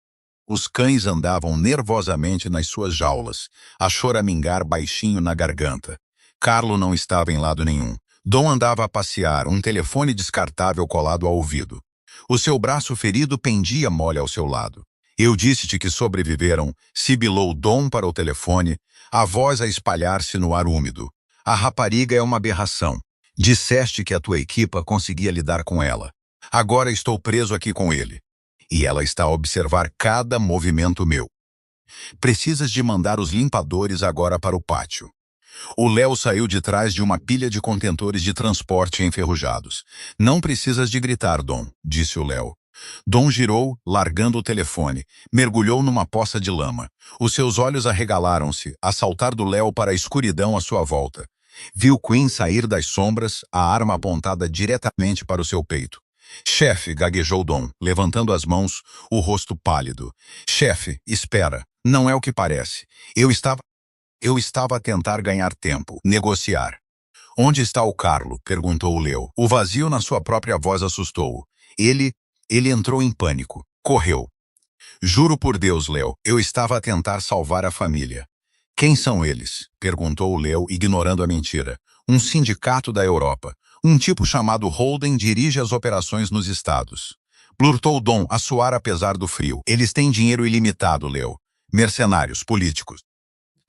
Os cães andavam nervosamente nas suas jaulas, a choramingar baixinho na garganta. Carlo não estava em lado nenhum. Dom andava a passear, um telefone descartável colado ao ouvido. O seu braço ferido pendia mole ao seu lado. «Eu disse-te que sobreviveram», sibilou Dom para o telefone, a voz a espalhar-se no ar úmido. «A rapariga é uma aberração. Disseste que a tua equipa conseguia lidar com ela. Agora estou preso aqui com ele. E ela está a observar cada movimento meu. Precisas de mandar os limpadores agora para o pátio». O Leo saiu de trás de uma pilha de contentores de transporte enferrujados. «Não precisas de gritar, Dom», disse o Leo. Dom girou, largando o telefone, mergulhou numa poça de lama. Os seus olhos arregalaram-se, a saltar do Leo para a escuridão à sua volta. Viu Queen sair das sombras, a arma apontada diretamente para o seu peito. Chefe, gaguejou Dom, levantando as mãos, o rosto pálido. Chefe, espera. Não é o que parece. Eu estava a tentar ganhar tempo, negociar. Onde está o Carlo? Perguntou o Leo. O vazio na sua própria voz assustou-o. Ele entrou em pânico. Correu. Juro por Deus, Leo, eu estava a tentar salvar a família. Quem são eles? Perguntou o Leo, ignorando a mentira. Um sindicato da Europa. Um tipo chamado Holden dirige as operações nos estados. Blurtou Dom, a suar apesar do frio. Eles têm dinheiro ilimitado, Leo. Mercenários, políticos.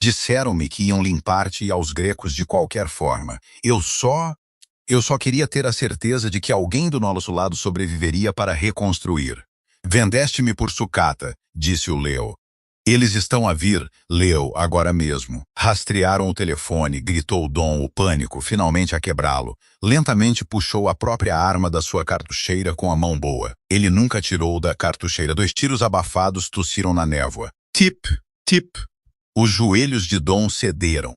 Disseram-me que iam limpar-te e aos grecos de qualquer forma. Eu só queria ter a certeza de que alguém do nosso lado sobreviveria para reconstruir. Vendeste-me por sucata, disse o Leo. Eles estão a vir, Leo, agora mesmo. Rastrearam o telefone, gritou Dom, o pânico, finalmente a quebrá-lo. Lentamente puxou a própria arma da sua cartucheira com a mão boa. Ele nunca tirou da cartucheira. 2 tiros abafados tossiram na névoa. Tip, tip. Os joelhos de Dom cederam.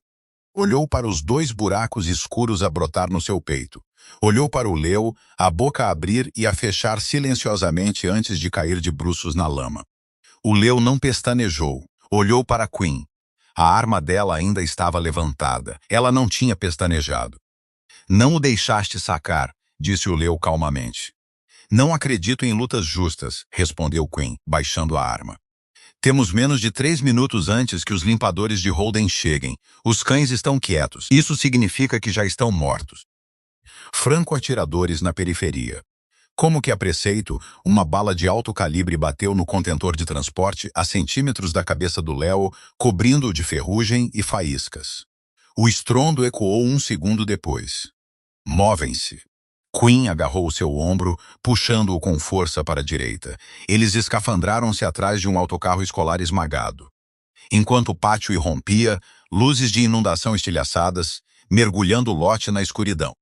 Olhou para os 2 buracos escuros a brotar no seu peito. Olhou para o Leo, a boca a abrir e a fechar silenciosamente antes de cair de bruços na lama. O Leo não pestanejou. Olhou para Queen. A arma dela ainda estava levantada. Ela não tinha pestanejado. Não o deixaste sacar, disse o Leo calmamente. Não acredito em lutas justas, respondeu Queen, baixando a arma. Temos menos de 3 minutos antes que os limpadores de Holden cheguem. Os cães estão quietos. Isso significa que já estão mortos. Franco-atiradores na periferia. Como que a preceito, uma bala de alto calibre bateu no contentor de transporte a centímetros da cabeça do Leo, cobrindo-o de ferrugem e faíscas. O estrondo ecoou 1 segundo depois. Movem-se. Queen agarrou o seu ombro, puxando-o com força para a direita. Eles escafandraram-se atrás de um autocarro escolar esmagado. Enquanto o pátio irrompia, luzes de inundação estilhaçadas, mergulhando o lote na escuridão.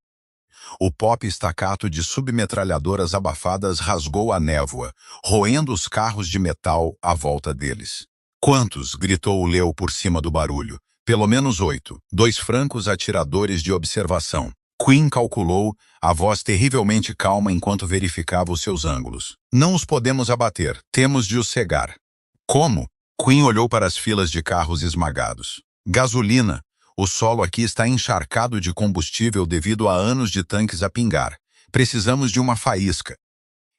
O pop estacato de submetralhadoras abafadas rasgou a névoa, roendo os carros de metal à volta deles. Quantos? Gritou o Leo por cima do barulho. Pelo menos 8. 2 francos atiradores de observação. Queen calculou, a voz terrivelmente calma enquanto verificava os seus ângulos. Não os podemos abater, temos de os cegar. Como? Queen olhou para as filas de carros esmagados. Gasolina. O solo aqui está encharcado de combustível devido a anos de tanques a pingar. Precisamos de uma faísca.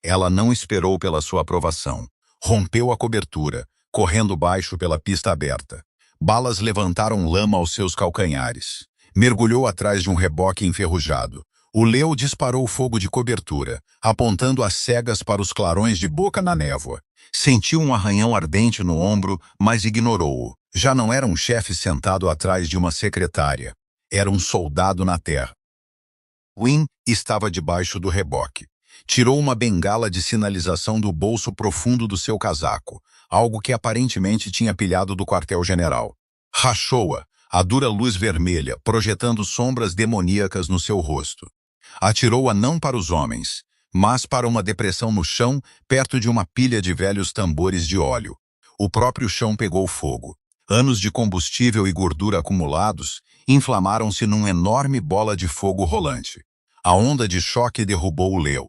Ela não esperou pela sua aprovação. Rompeu a cobertura, correndo baixo pela pista aberta. Balas levantaram lama aos seus calcanhares. Mergulhou atrás de um reboque enferrujado. O Leo disparou fogo de cobertura, apontando as cegas para os clarões de boca na névoa. Sentiu um arranhão ardente no ombro, mas ignorou-o. Já não era um chefe sentado atrás de uma secretária. Era um soldado na terra. Wynne estava debaixo do reboque. Tirou uma bengala de sinalização do bolso profundo do seu casaco, algo que aparentemente tinha pilhado do quartel-general. Rachou-a, a dura luz vermelha, projetando sombras demoníacas no seu rosto. Atirou-a não para os homens, mas para uma depressão no chão, perto de uma pilha de velhos tambores de óleo. O próprio chão pegou fogo. Anos de combustível e gordura acumulados inflamaram-se num enorme bola de fogo rolante. A onda de choque derrubou o Leo.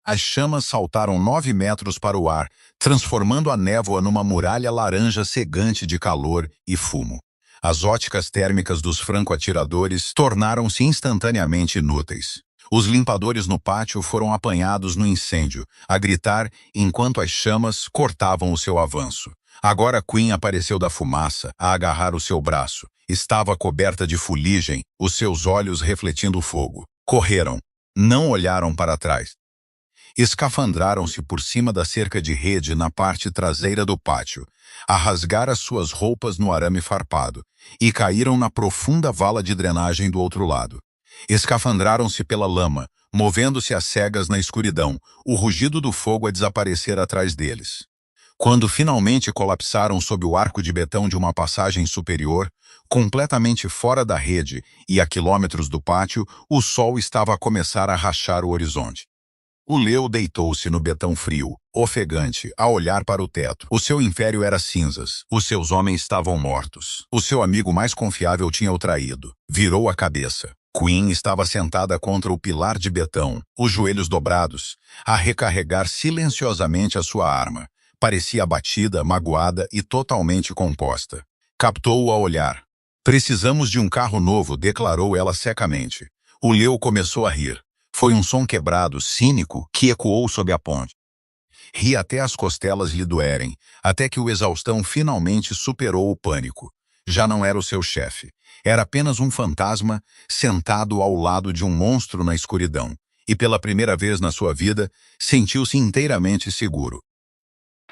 As chamas saltaram 9 metros para o ar, transformando a névoa numa muralha laranja cegante de calor e fumo. As óticas térmicas dos franco-atiradores tornaram-se instantaneamente inúteis. Os limpadores no pátio foram apanhados no incêndio, a gritar enquanto as chamas cortavam o seu avanço. Agora Queen apareceu da fumaça, a agarrar o seu braço. Estava coberta de fuligem, os seus olhos refletindo o fogo. Correram. Não olharam para trás. Escafandraram-se por cima da cerca de rede na parte traseira do pátio, a rasgar as suas roupas no arame farpado, e caíram na profunda vala de drenagem do outro lado. Escafandraram-se pela lama, movendo-se às cegas na escuridão, o rugido do fogo a desaparecer atrás deles. Quando finalmente colapsaram sob o arco de betão de uma passagem superior, completamente fora da rede e a quilômetros do pátio, o sol estava a começar a rachar o horizonte. O Leo deitou-se no betão frio, ofegante, a olhar para o teto. O seu império era cinzas. Os seus homens estavam mortos. O seu amigo mais confiável tinha o traído. Virou a cabeça. Queen estava sentada contra o pilar de betão, os joelhos dobrados, a recarregar silenciosamente a sua arma. Parecia abatida, magoada e totalmente composta. Captou-o a olhar. Precisamos de um carro novo, declarou ela secamente. O Leo começou a rir. Foi um som quebrado, cínico, que ecoou sob a ponte. Ri até as costelas lhe doerem, até que o exaustão finalmente superou o pânico. Já não era o seu chefe. Era apenas um fantasma sentado ao lado de um monstro na escuridão. E pela primeira vez na sua vida, sentiu-se inteiramente seguro.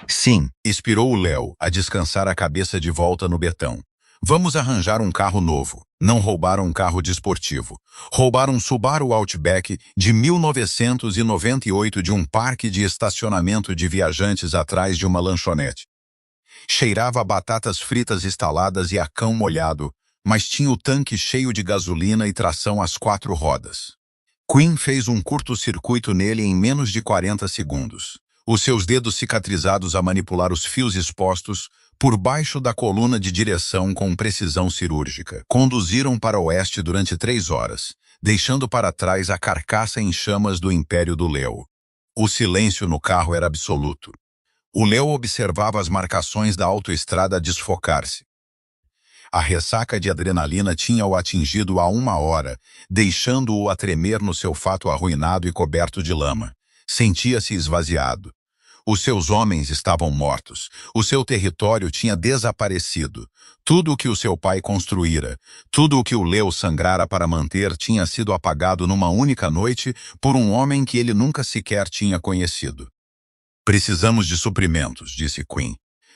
Sim, expirou o Léo, a descansar a cabeça de volta no betão. Vamos arranjar um carro novo. Não roubaram um carro desportivo. Roubaram um Subaru Outback de 1998 de um parque de estacionamento de viajantes atrás de uma lanchonete. Cheirava a batatas fritas estaladas e a cão molhado, mas tinha o tanque cheio de gasolina e tração às 4 rodas. Queen fez um curto-circuito nele em menos de 40 segundos. Os seus dedos cicatrizados a manipular os fios expostos por baixo da coluna de direção com precisão cirúrgica. Conduziram para o oeste durante 3 horas, deixando para trás a carcaça em chamas do Império do Leo. O silêncio no carro era absoluto. O Leo observava as marcações da autoestrada desfocar-se. A ressaca de adrenalina tinha-o atingido há 1 hora, deixando-o a tremer no seu fato arruinado e coberto de lama. Sentia-se esvaziado. Os seus homens estavam mortos. O seu território tinha desaparecido. Tudo o que o seu pai construíra, tudo o que o Leo sangrara para manter tinha sido apagado numa única noite por um homem que ele nunca sequer tinha conhecido. Precisamos de suprimentos, disse Queen.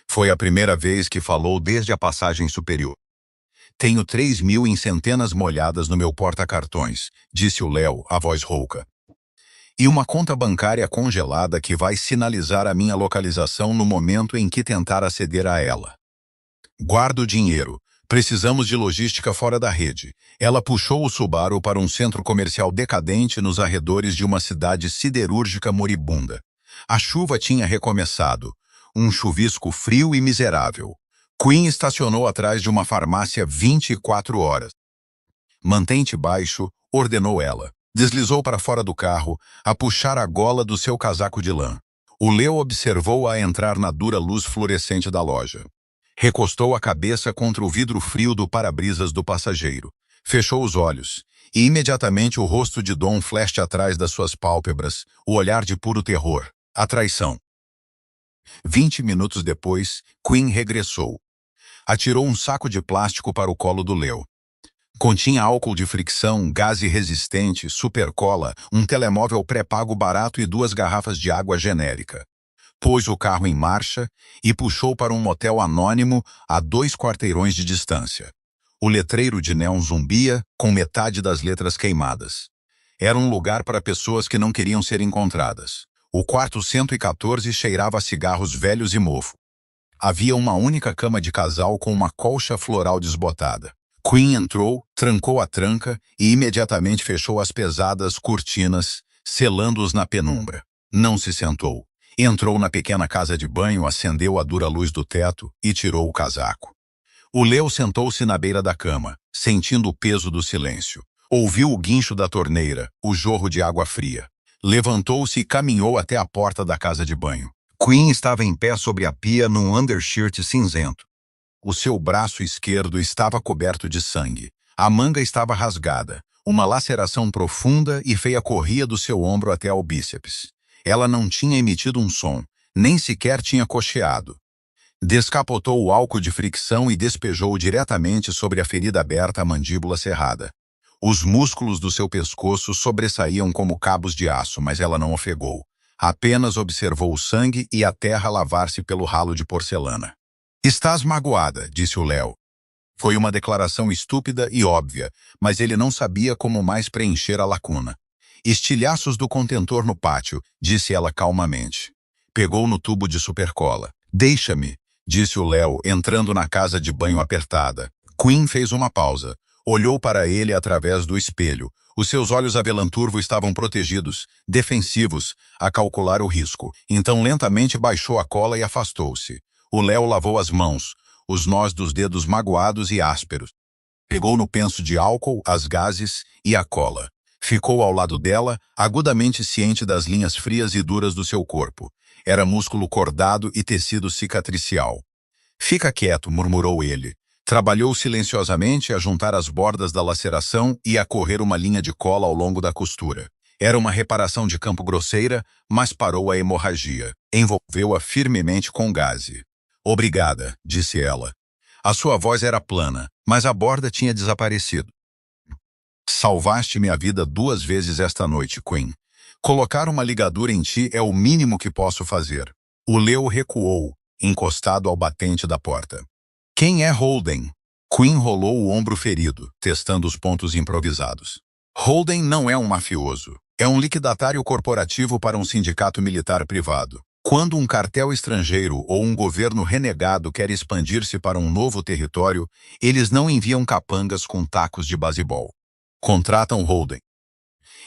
Foi a primeira vez que falou desde a passagem superior. Tenho 3.000 em centenas molhadas no meu porta-cartões, disse o Leo, a voz rouca. E uma conta bancária congelada que vai sinalizar a minha localização no momento em que tentar aceder a ela. Guardo o dinheiro. Precisamos de logística fora da rede. Ela puxou o Subaru para um centro comercial decadente nos arredores de uma cidade siderúrgica moribunda. A chuva tinha recomeçado. Um chuvisco frio e miserável. Queen estacionou atrás de uma farmácia 24 horas. Mantente baixo, ordenou ela. Deslizou para fora do carro, a puxar a gola do seu casaco de lã. O Leo observou-a entrar na dura luz fluorescente da loja. Recostou a cabeça contra o vidro frio do para-brisas do passageiro. Fechou os olhos, e imediatamente o rosto de Dom flash atrás das suas pálpebras, o olhar de puro terror, a traição. 20 minutos depois, Queen regressou. Atirou um saco de plástico para o colo do Leo. Continha álcool de fricção, gás resistente, supercola, um telemóvel pré-pago barato e 2 garrafas de água genérica. Pôs o carro em marcha e puxou para um motel anônimo a 2 quarteirões de distância. O letreiro de neon zumbia, com metade das letras queimadas. Era um lugar para pessoas que não queriam ser encontradas. O quarto 114 cheirava a cigarros velhos e mofo. Havia uma única cama de casal com uma colcha floral desbotada. Queen entrou, trancou a tranca e imediatamente fechou as pesadas cortinas, selando-os na penumbra. Não se sentou. Entrou na pequena casa de banho, acendeu a dura luz do teto e tirou o casaco. O Leo sentou-se na beira da cama, sentindo o peso do silêncio. Ouviu o guincho da torneira, o jorro de água fria. Levantou-se e caminhou até a porta da casa de banho. Queen estava em pé sobre a pia num undershirt cinzento. O seu braço esquerdo estava coberto de sangue. A manga estava rasgada. Uma laceração profunda e feia corria do seu ombro até ao bíceps. Ela não tinha emitido um som, nem sequer tinha cocheado. Descapotou o álcool de fricção e despejou diretamente sobre a ferida aberta, a mandíbula cerrada. Os músculos do seu pescoço sobressaíam como cabos de aço, mas ela não ofegou. Apenas observou o sangue e a terra lavar-se pelo ralo de porcelana. Estás magoada, disse o Leo. Foi uma declaração estúpida e óbvia, mas ele não sabia como mais preencher a lacuna. Estilhaços do contentor no pátio, disse ela calmamente. Pegou no tubo de supercola. Deixa-me, disse o Leo, entrando na casa de banho apertada. Queen fez uma pausa. Olhou para ele através do espelho. Os seus olhos avelã-turvo estavam protegidos, defensivos, a calcular o risco. Então lentamente baixou a cola e afastou-se. O Leo lavou as mãos, os nós dos dedos magoados e ásperos. Pegou no penso de álcool, as gases e a cola. Ficou ao lado dela, agudamente ciente das linhas frias e duras do seu corpo. Era músculo cordado e tecido cicatricial. Fica quieto, murmurou ele. Trabalhou silenciosamente a juntar as bordas da laceração e a correr uma linha de cola ao longo da costura. Era uma reparação de campo grosseira, mas parou a hemorragia. Envolveu-a firmemente com gaze. Obrigada, disse ela. A sua voz era plana, mas a borda tinha desaparecido. Salvaste minha vida 2 vezes esta noite, Quinn. Colocar uma ligadura em ti é o mínimo que posso fazer. O Leo recuou, encostado ao batente da porta. Quem é Holden? Quinn rolou o ombro ferido, testando os pontos improvisados. Holden não é um mafioso. É um liquidatário corporativo para um sindicato militar privado. Quando um cartel estrangeiro ou um governo renegado quer expandir-se para um novo território, eles não enviam capangas com tacos de basebol. Contratam Holden.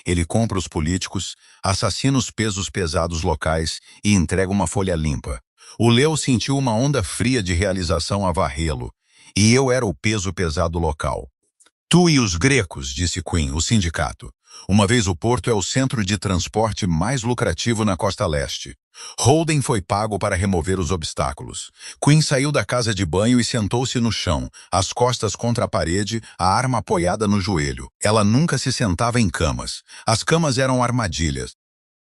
Ele compra os políticos, assassina os pesos pesados locais e entrega uma folha limpa. O Leo sentiu uma onda fria de realização a varrê-lo, e eu era o peso pesado local. Tu e os grecos, disse Quinn, o sindicato. Uma vez o porto é o centro de transporte mais lucrativo na costa leste. Holden foi pago para remover os obstáculos. Quinn saiu da casa de banho e sentou-se no chão, as costas contra a parede, a arma apoiada no joelho. Ela nunca se sentava em camas. As camas eram armadilhas.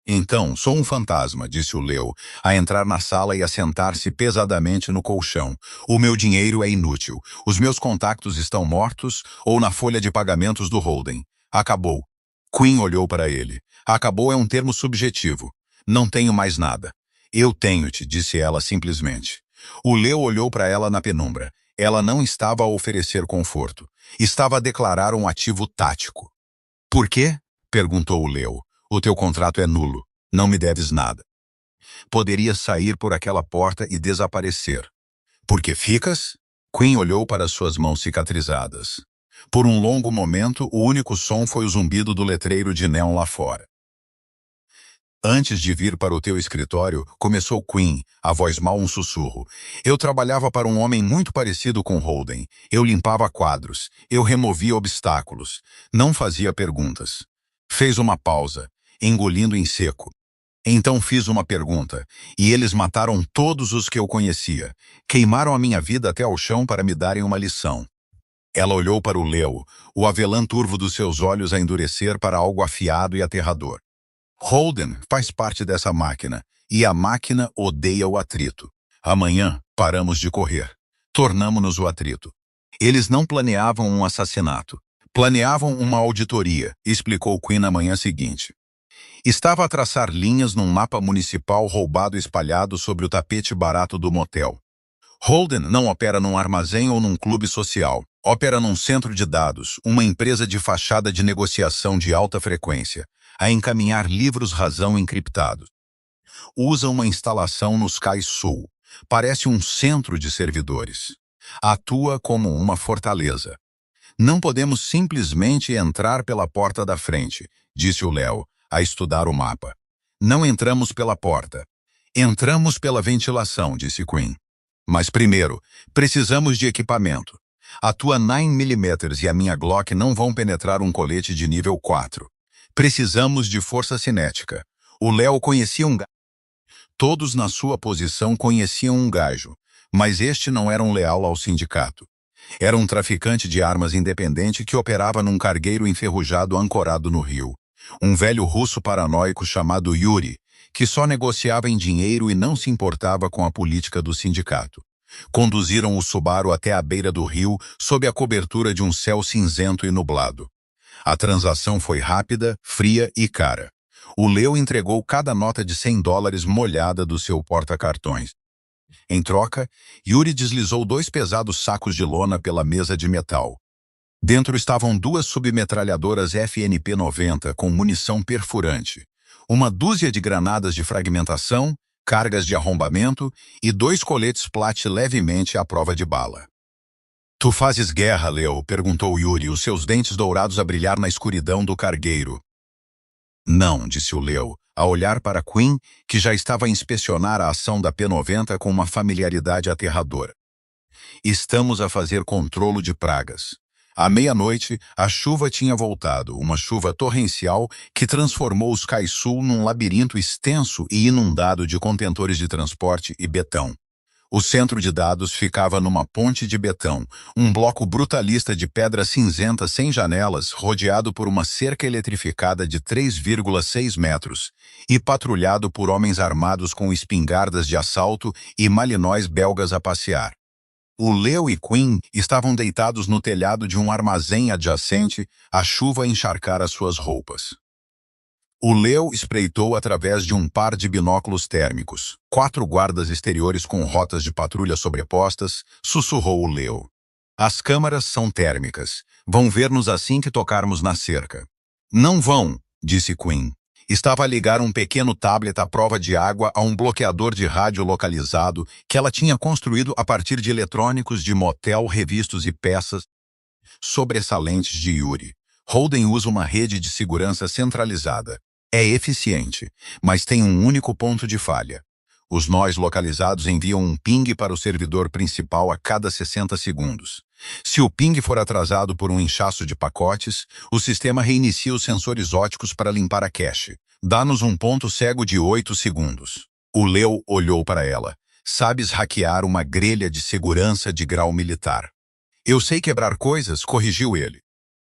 Então, sou um fantasma, disse o Leo, a entrar na sala e a sentar-se pesadamente no colchão. O meu dinheiro é inútil. Os meus contactos estão mortos ou na folha de pagamentos do Holden. Acabou. Quinn olhou para ele. Acabou é um termo subjetivo. Não tenho mais nada. Eu tenho-te, disse ela simplesmente. O Leo olhou para ela na penumbra. Ela não estava a oferecer conforto. Estava a declarar um ativo tático. Por quê? Perguntou o Leo. O teu contrato é nulo. Não me deves nada. Poderias sair por aquela porta e desaparecer. Por que ficas? Quinn olhou para suas mãos cicatrizadas. Por um longo momento, o único som foi o zumbido do letreiro de neon lá fora. Antes de vir para o teu escritório, começou Quinn, a voz mal um sussurro. Eu trabalhava para um homem muito parecido com Holden. Eu limpava quadros. Eu removia obstáculos. Não fazia perguntas. Fez uma pausa, engolindo em seco. Então fiz uma pergunta, e eles mataram todos os que eu conhecia. Queimaram a minha vida até ao chão para me darem uma lição. Ela olhou para o Leo, o avelã turvo dos seus olhos a endurecer para algo afiado e aterrador. Holden faz parte dessa máquina, e a máquina odeia o atrito. Amanhã, paramos de correr. Tornamo-nos o atrito. Eles não planeavam um assassinato. Planeavam uma auditoria, explicou Quinn na manhã seguinte. Estava a traçar linhas num mapa municipal roubado espalhado sobre o tapete barato do motel. Holden não opera num armazém ou num clube social. Opera num centro de dados, uma empresa de fachada de negociação de alta frequência, a encaminhar livros-razão encriptados. Usa uma instalação nos cais sul. Parece um centro de servidores. Atua como uma fortaleza. Não podemos simplesmente entrar pela porta da frente, disse o Leo, a estudar o mapa. Não entramos pela porta. Entramos pela ventilação, disse Quinn. Mas primeiro, precisamos de equipamento. A tua 9mm e a minha Glock não vão penetrar um colete de nível 4. Precisamos de força cinética. O Leo conhecia um gajo. Todos na sua posição conheciam um gajo, mas este não era um leal ao sindicato. Era um traficante de armas independente que operava num cargueiro enferrujado ancorado no rio. Um velho russo paranoico chamado Yuri, que só negociava em dinheiro e não se importava com a política do sindicato. Conduziram o Subaru até a beira do rio, sob a cobertura de um céu cinzento e nublado. A transação foi rápida, fria e cara. O Leo entregou cada nota de $100 molhada do seu porta-cartões. Em troca, Yuri deslizou 2 pesados sacos de lona pela mesa de metal. Dentro estavam 2 submetralhadoras FNP-90 com munição perfurante, uma dúzia de granadas de fragmentação, cargas de arrombamento e 2 coletes Plat levemente à prova de bala. Tu fazes guerra, Leo? Perguntou Yuri, os seus dentes dourados a brilhar na escuridão do cargueiro. Não, disse o Leo, a olhar para Quinn, que já estava a inspecionar a ação da P-90 com uma familiaridade aterradora. Estamos a fazer controlo de pragas. À meia-noite, a chuva tinha voltado, uma chuva torrencial que transformou os cais sul num labirinto extenso e inundado de contentores de transporte e betão. O centro de dados ficava numa ponte de betão, um bloco brutalista de pedra cinzenta sem janelas, rodeado por uma cerca eletrificada de 3,6 metros, e patrulhado por homens armados com espingardas de assalto e malinóis belgas a passear. O Leo e Quinn estavam deitados no telhado de um armazém adjacente, a chuva encharcara suas roupas. O Leo espreitou através de um par de binóculos térmicos. 4 guardas exteriores com rotas de patrulha sobrepostas, sussurrou o Leo. As câmaras são térmicas. Vão ver-nos assim que tocarmos na cerca. Não vão, disse Quinn. Estava a ligar um pequeno tablet à prova de água a um bloqueador de rádio localizado que ela tinha construído a partir de eletrônicos de motel revistos e peças sobressalentes de Yuri. Holden usa uma rede de segurança centralizada. É eficiente, mas tem um único ponto de falha. Os nós localizados enviam um ping para o servidor principal a cada 60 segundos. Se o ping for atrasado por um inchaço de pacotes, o sistema reinicia os sensores óticos para limpar a cache. Dá-nos um ponto cego de 8 segundos. O Leo olhou para ela. Sabes hackear uma grelha de segurança de grau militar. Eu sei quebrar coisas, corrigiu ele.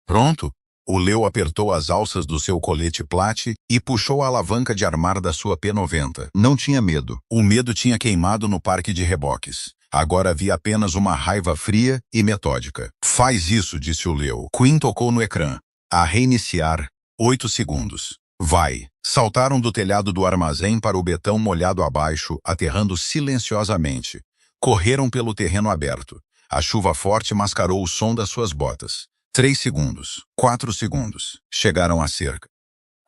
Pronto. O Leo apertou as alças do seu colete Plat e puxou a alavanca de armar da sua P90. Não tinha medo. O medo tinha queimado no parque de reboques. Agora havia apenas uma raiva fria e metódica. Faz isso, disse o Leo. Quinn tocou no ecrã. A reiniciar. 8 segundos. Vai. Saltaram do telhado do armazém para o betão molhado abaixo, aterrando silenciosamente. Correram pelo terreno aberto. A chuva forte mascarou o som das suas botas. 3 segundos, 4 segundos. Chegaram à cerca.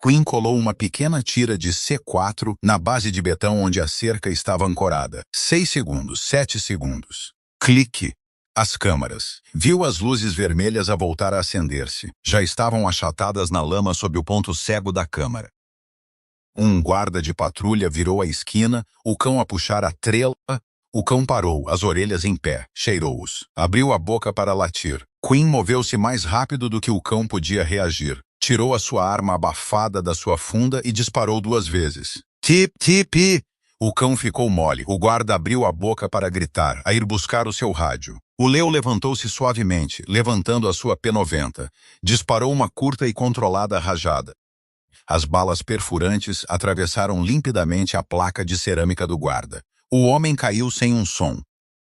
Quinn colou uma pequena tira de C4 na base de betão onde a cerca estava ancorada. 6 segundos, 7 segundos. Clique. As câmaras. Viu as luzes vermelhas a voltar a acender-se. Já estavam achatadas na lama sob o ponto cego da câmara. Um guarda de patrulha virou a esquina, o cão a puxar a trela. O cão parou, as orelhas em pé, cheirou-os. Abriu a boca para latir. Quinn moveu-se mais rápido do que o cão podia reagir. Tirou a sua arma abafada da sua funda e disparou 2 vezes. Tip, tip! O cão ficou mole. O guarda abriu a boca para gritar, a ir buscar o seu rádio. O Leo levantou-se suavemente, levantando a sua P90. Disparou uma curta e controlada rajada. As balas perfurantes atravessaram limpidamente a placa de cerâmica do guarda. O homem caiu sem um som.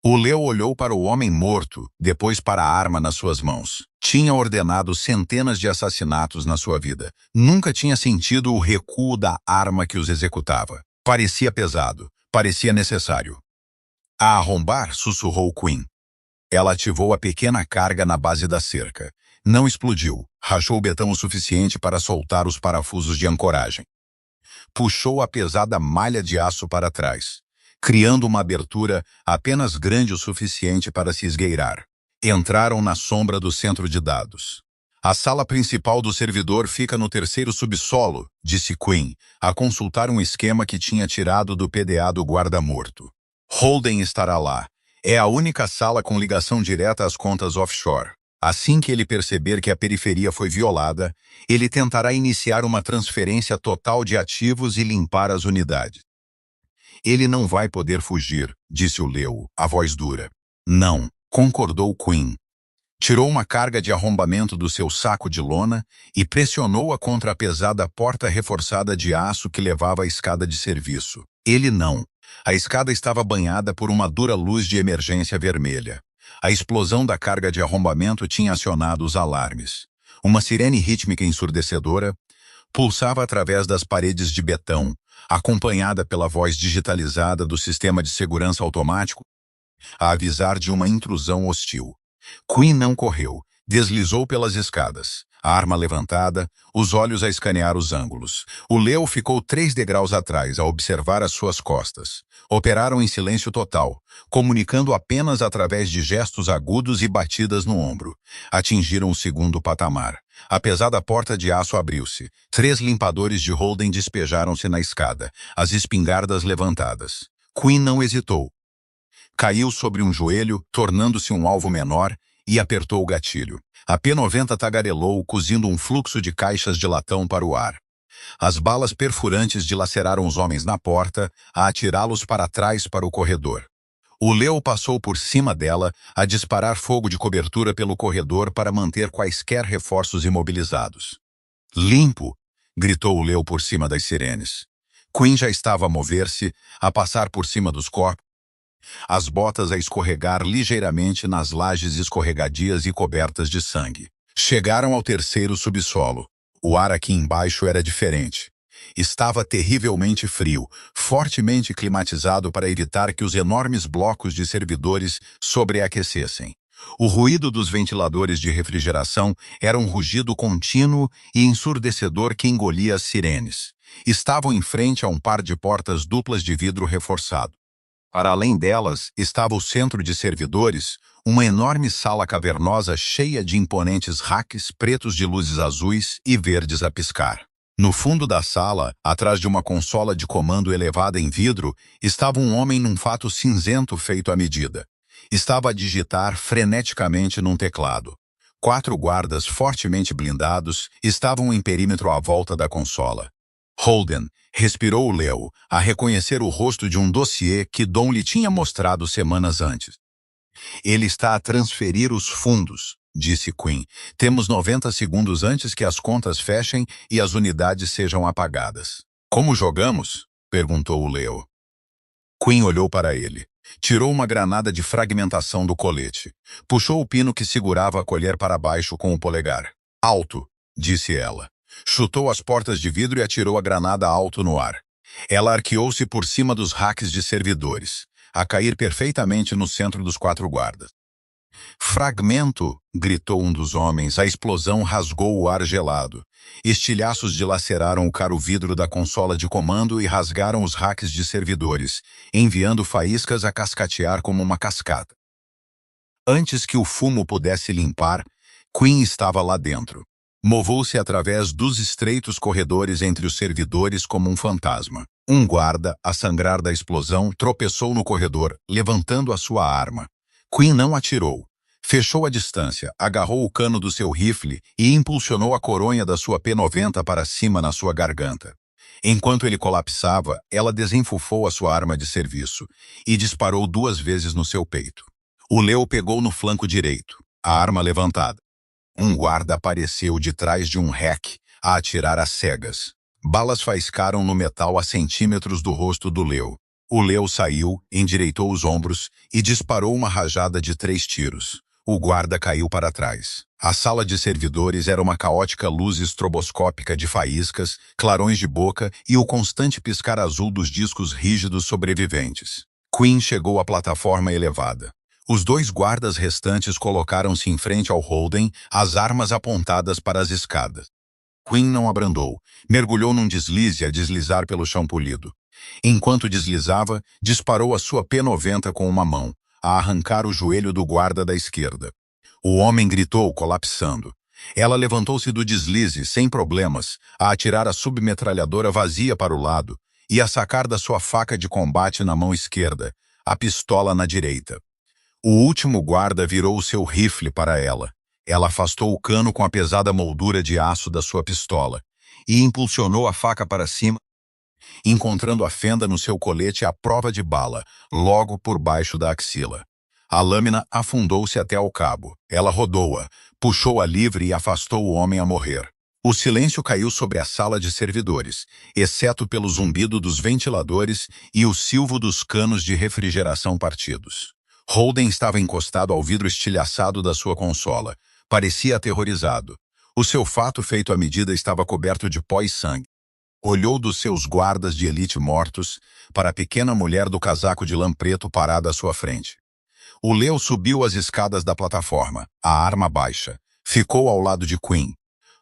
O Leo olhou para o homem morto, depois para a arma nas suas mãos. Tinha ordenado centenas de assassinatos na sua vida. Nunca tinha sentido o recuo da arma que os executava. Parecia pesado. Parecia necessário. A arrombar, sussurrou Quinn. Ela ativou a pequena carga na base da cerca. Não explodiu. Rachou o betão o suficiente para soltar os parafusos de ancoragem. Puxou a pesada malha de aço para trás, criando uma abertura apenas grande o suficiente para se esgueirar. Entraram na sombra do centro de dados. A sala principal do servidor fica no 3º subsolo, disse Quinn, a consultar um esquema que tinha tirado do PDA do guarda-morto. Holden estará lá. É a única sala com ligação direta às contas offshore. Assim que ele perceber que a periferia foi violada, ele tentará iniciar uma transferência total de ativos e limpar as unidades. Ele não vai poder fugir, disse o Leo, a voz dura. Não, concordou Quinn. Tirou uma carga de arrombamento do seu saco de lona e pressionou-a contra a pesada porta reforçada de aço que levava à escada de serviço. Ele não. A escada estava banhada por uma dura luz de emergência vermelha. A explosão da carga de arrombamento tinha acionado os alarmes. Uma sirene rítmica ensurdecedora pulsava através das paredes de betão, acompanhada pela voz digitalizada do sistema de segurança automático, a avisar de uma intrusão hostil. Quinn não correu, deslizou pelas escadas, a arma levantada, os olhos a escanear os ângulos. O Leo ficou 3 degraus atrás, a observar as suas costas. Operaram em silêncio total, comunicando apenas através de gestos agudos e batidas no ombro. Atingiram o 2º patamar. A pesada porta de aço abriu-se. 3 limpadores de Holden despejaram-se na escada, as espingardas levantadas. Quinn não hesitou. Caiu sobre um joelho, tornando-se um alvo menor, e apertou o gatilho. A P-90 tagarelou, cozindo um fluxo de caixas de latão para o ar. As balas perfurantes dilaceraram os homens na porta, a atirá-los para trás para o corredor. O Leo passou por cima dela, a disparar fogo de cobertura pelo corredor para manter quaisquer reforços imobilizados. Limpo! Gritou o Leo por cima das sirenes. Quinn já estava a mover-se, a passar por cima dos corpos, as botas a escorregar ligeiramente nas lajes escorregadias e cobertas de sangue. Chegaram ao terceiro subsolo. O ar aqui embaixo era diferente. Estava terrivelmente frio, fortemente climatizado para evitar que os enormes blocos de servidores sobreaquecessem. O ruído dos ventiladores de refrigeração era um rugido contínuo e ensurdecedor que engolia as sirenes. Estavam em frente a um par de portas duplas de vidro reforçado. Para além delas, estava o centro de servidores, uma enorme sala cavernosa cheia de imponentes racks pretos de luzes azuis e verdes a piscar. No fundo da sala, atrás de uma consola de comando elevada em vidro, estava um homem num fato cinzento feito à medida. Estava a digitar freneticamente num teclado. 4 guardas fortemente blindados estavam em perímetro à volta da consola. Holden, respirou o Leo, a reconhecer o rosto de um dossiê que Dom lhe tinha mostrado semanas antes. Ele está a transferir os fundos, disse Quinn. Temos 90 segundos antes que as contas fechem e as unidades sejam apagadas. Como jogamos? Perguntou o Leo. Quinn olhou para ele. Tirou uma granada de fragmentação do colete. Puxou o pino que segurava a colher para baixo com o polegar. Alto, disse ela. Chutou as portas de vidro e atirou a granada alto no ar. Ela arqueou-se por cima dos racks de servidores, a cair perfeitamente no centro dos 4 guardas. Fragmento! Gritou um dos homens. A explosão rasgou o ar gelado. Estilhaços dilaceraram o caro vidro da consola de comando e rasgaram os racks de servidores, enviando faíscas a cascatear como uma cascata. Antes que o fumo pudesse limpar, Quinn estava lá dentro. Movou-se através dos estreitos corredores entre os servidores como um fantasma. Um guarda, a sangrar da explosão, tropeçou no corredor, levantando a sua arma. Quinn não atirou. Fechou a distância, agarrou o cano do seu rifle e impulsionou a coronha da sua P-90 para cima na sua garganta. Enquanto ele colapsava, ela desenfufou a sua arma de serviço e disparou 2 vezes no seu peito. O Leo pegou no flanco direito, a arma levantada. Um guarda apareceu de trás de um rack a atirar às cegas. Balas faiscaram no metal a centímetros do rosto do Leo. O Leo saiu, endireitou os ombros e disparou uma rajada de 3 tiros. O guarda caiu para trás. A sala de servidores era uma caótica luz estroboscópica de faíscas, clarões de boca e o constante piscar azul dos discos rígidos sobreviventes. Quinn chegou à plataforma elevada. Os 2 guardas restantes colocaram-se em frente ao Holden, as armas apontadas para as escadas. Quinn não abrandou. Mergulhou num deslize a deslizar pelo chão polido. Enquanto deslizava, disparou a sua P-90 com uma mão, a arrancar o joelho do guarda da esquerda. O homem gritou, colapsando. Ela levantou-se do deslize, sem problemas, a atirar a submetralhadora vazia para o lado e a sacar da sua faca de combate na mão esquerda, a pistola na direita. O último guarda virou o seu rifle para ela. Ela afastou o cano com a pesada moldura de aço da sua pistola e impulsionou a faca para cima, encontrando a fenda no seu colete à prova de bala, logo por baixo da axila. A lâmina afundou-se até ao cabo. Ela rodou-a, puxou-a livre e afastou o homem a morrer. O silêncio caiu sobre a sala de servidores, exceto pelo zumbido dos ventiladores e o silvo dos canos de refrigeração partidos. Holden estava encostado ao vidro estilhaçado da sua consola. Parecia aterrorizado. O seu fato feito à medida estava coberto de pó e sangue. Olhou dos seus guardas de elite mortos para a pequena mulher do casaco de lã preto parada à sua frente. O Leo subiu as escadas da plataforma, a arma baixa. Ficou ao lado de Quinn.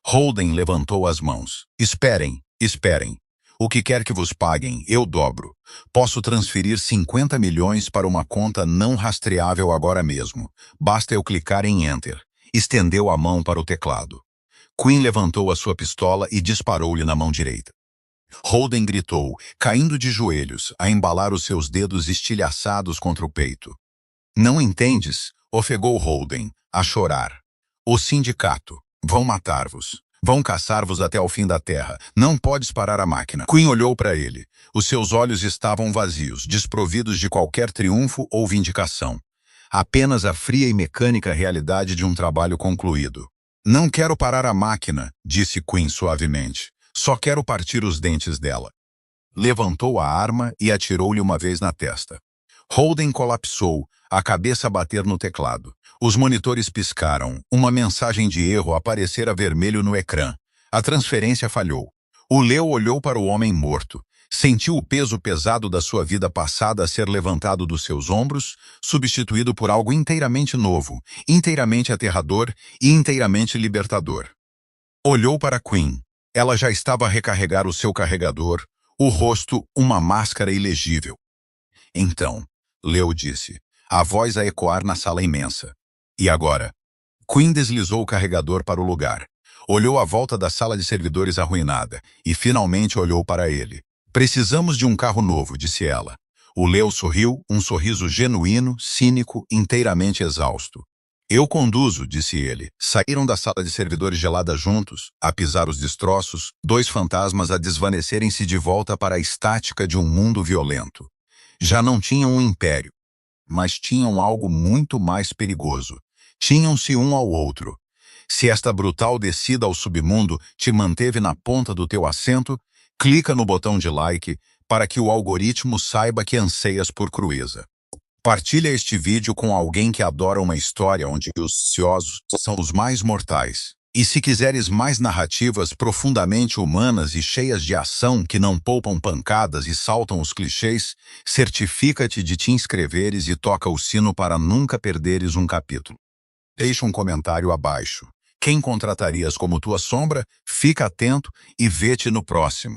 Holden levantou as mãos. Esperem, esperem. O que quer que vos paguem, eu dobro. Posso transferir 50 milhões para uma conta não rastreável agora mesmo. Basta eu clicar em Enter. Estendeu a mão para o teclado. Quinn levantou a sua pistola e disparou-lhe na mão direita. Holden gritou, caindo de joelhos, a embalar os seus dedos estilhaçados contra o peito. Não entendes? Ofegou Holden, a chorar. O sindicato. Vão matar-vos. Vão caçar-vos até ao fim da terra. Não podes parar a máquina. Quinn olhou para ele. Os seus olhos estavam vazios, desprovidos de qualquer triunfo ou vindicação. Apenas a fria e mecânica realidade de um trabalho concluído. Não quero parar a máquina, disse Quinn suavemente. Só quero partir os dentes dela. Levantou a arma e atirou-lhe uma vez na testa. Holden colapsou, a cabeça a bater no teclado. Os monitores piscaram. Uma mensagem de erro aparecera vermelho no ecrã. A transferência falhou. O Leo olhou para o homem morto. Sentiu o peso pesado da sua vida passada a ser levantado dos seus ombros, substituído por algo inteiramente novo, inteiramente aterrador e inteiramente libertador. Olhou para Quinn. Ela já estava a recarregar o seu carregador, o rosto uma máscara ilegível. Então, Leo disse, a voz a ecoar na sala imensa. E agora? Quinn deslizou o carregador para o lugar. Olhou à volta da sala de servidores arruinada e finalmente olhou para ele. Precisamos de um carro novo, disse ela. O Leo sorriu, um sorriso genuíno, cínico, inteiramente exausto. Eu conduzo, disse ele. Saíram da sala de servidores gelada juntos, a pisar os destroços, dois fantasmas a desvanecerem-se de volta para a estática de um mundo violento. Já não tinham um império, mas tinham algo muito mais perigoso. Tinham-se um ao outro. Se esta brutal descida ao submundo te manteve na ponta do teu assento, clica no botão de like para que o algoritmo saiba que anseias por crueza. Partilha este vídeo com alguém que adora uma história onde os ciosos são os mais mortais. E se quiseres mais narrativas profundamente humanas e cheias de ação que não poupam pancadas e saltam os clichês, certifica-te de te inscreveres e toca o sino para nunca perderes um capítulo. Deixa um comentário abaixo. Quem contratarias como tua sombra? Fica atento e vê-te no próximo.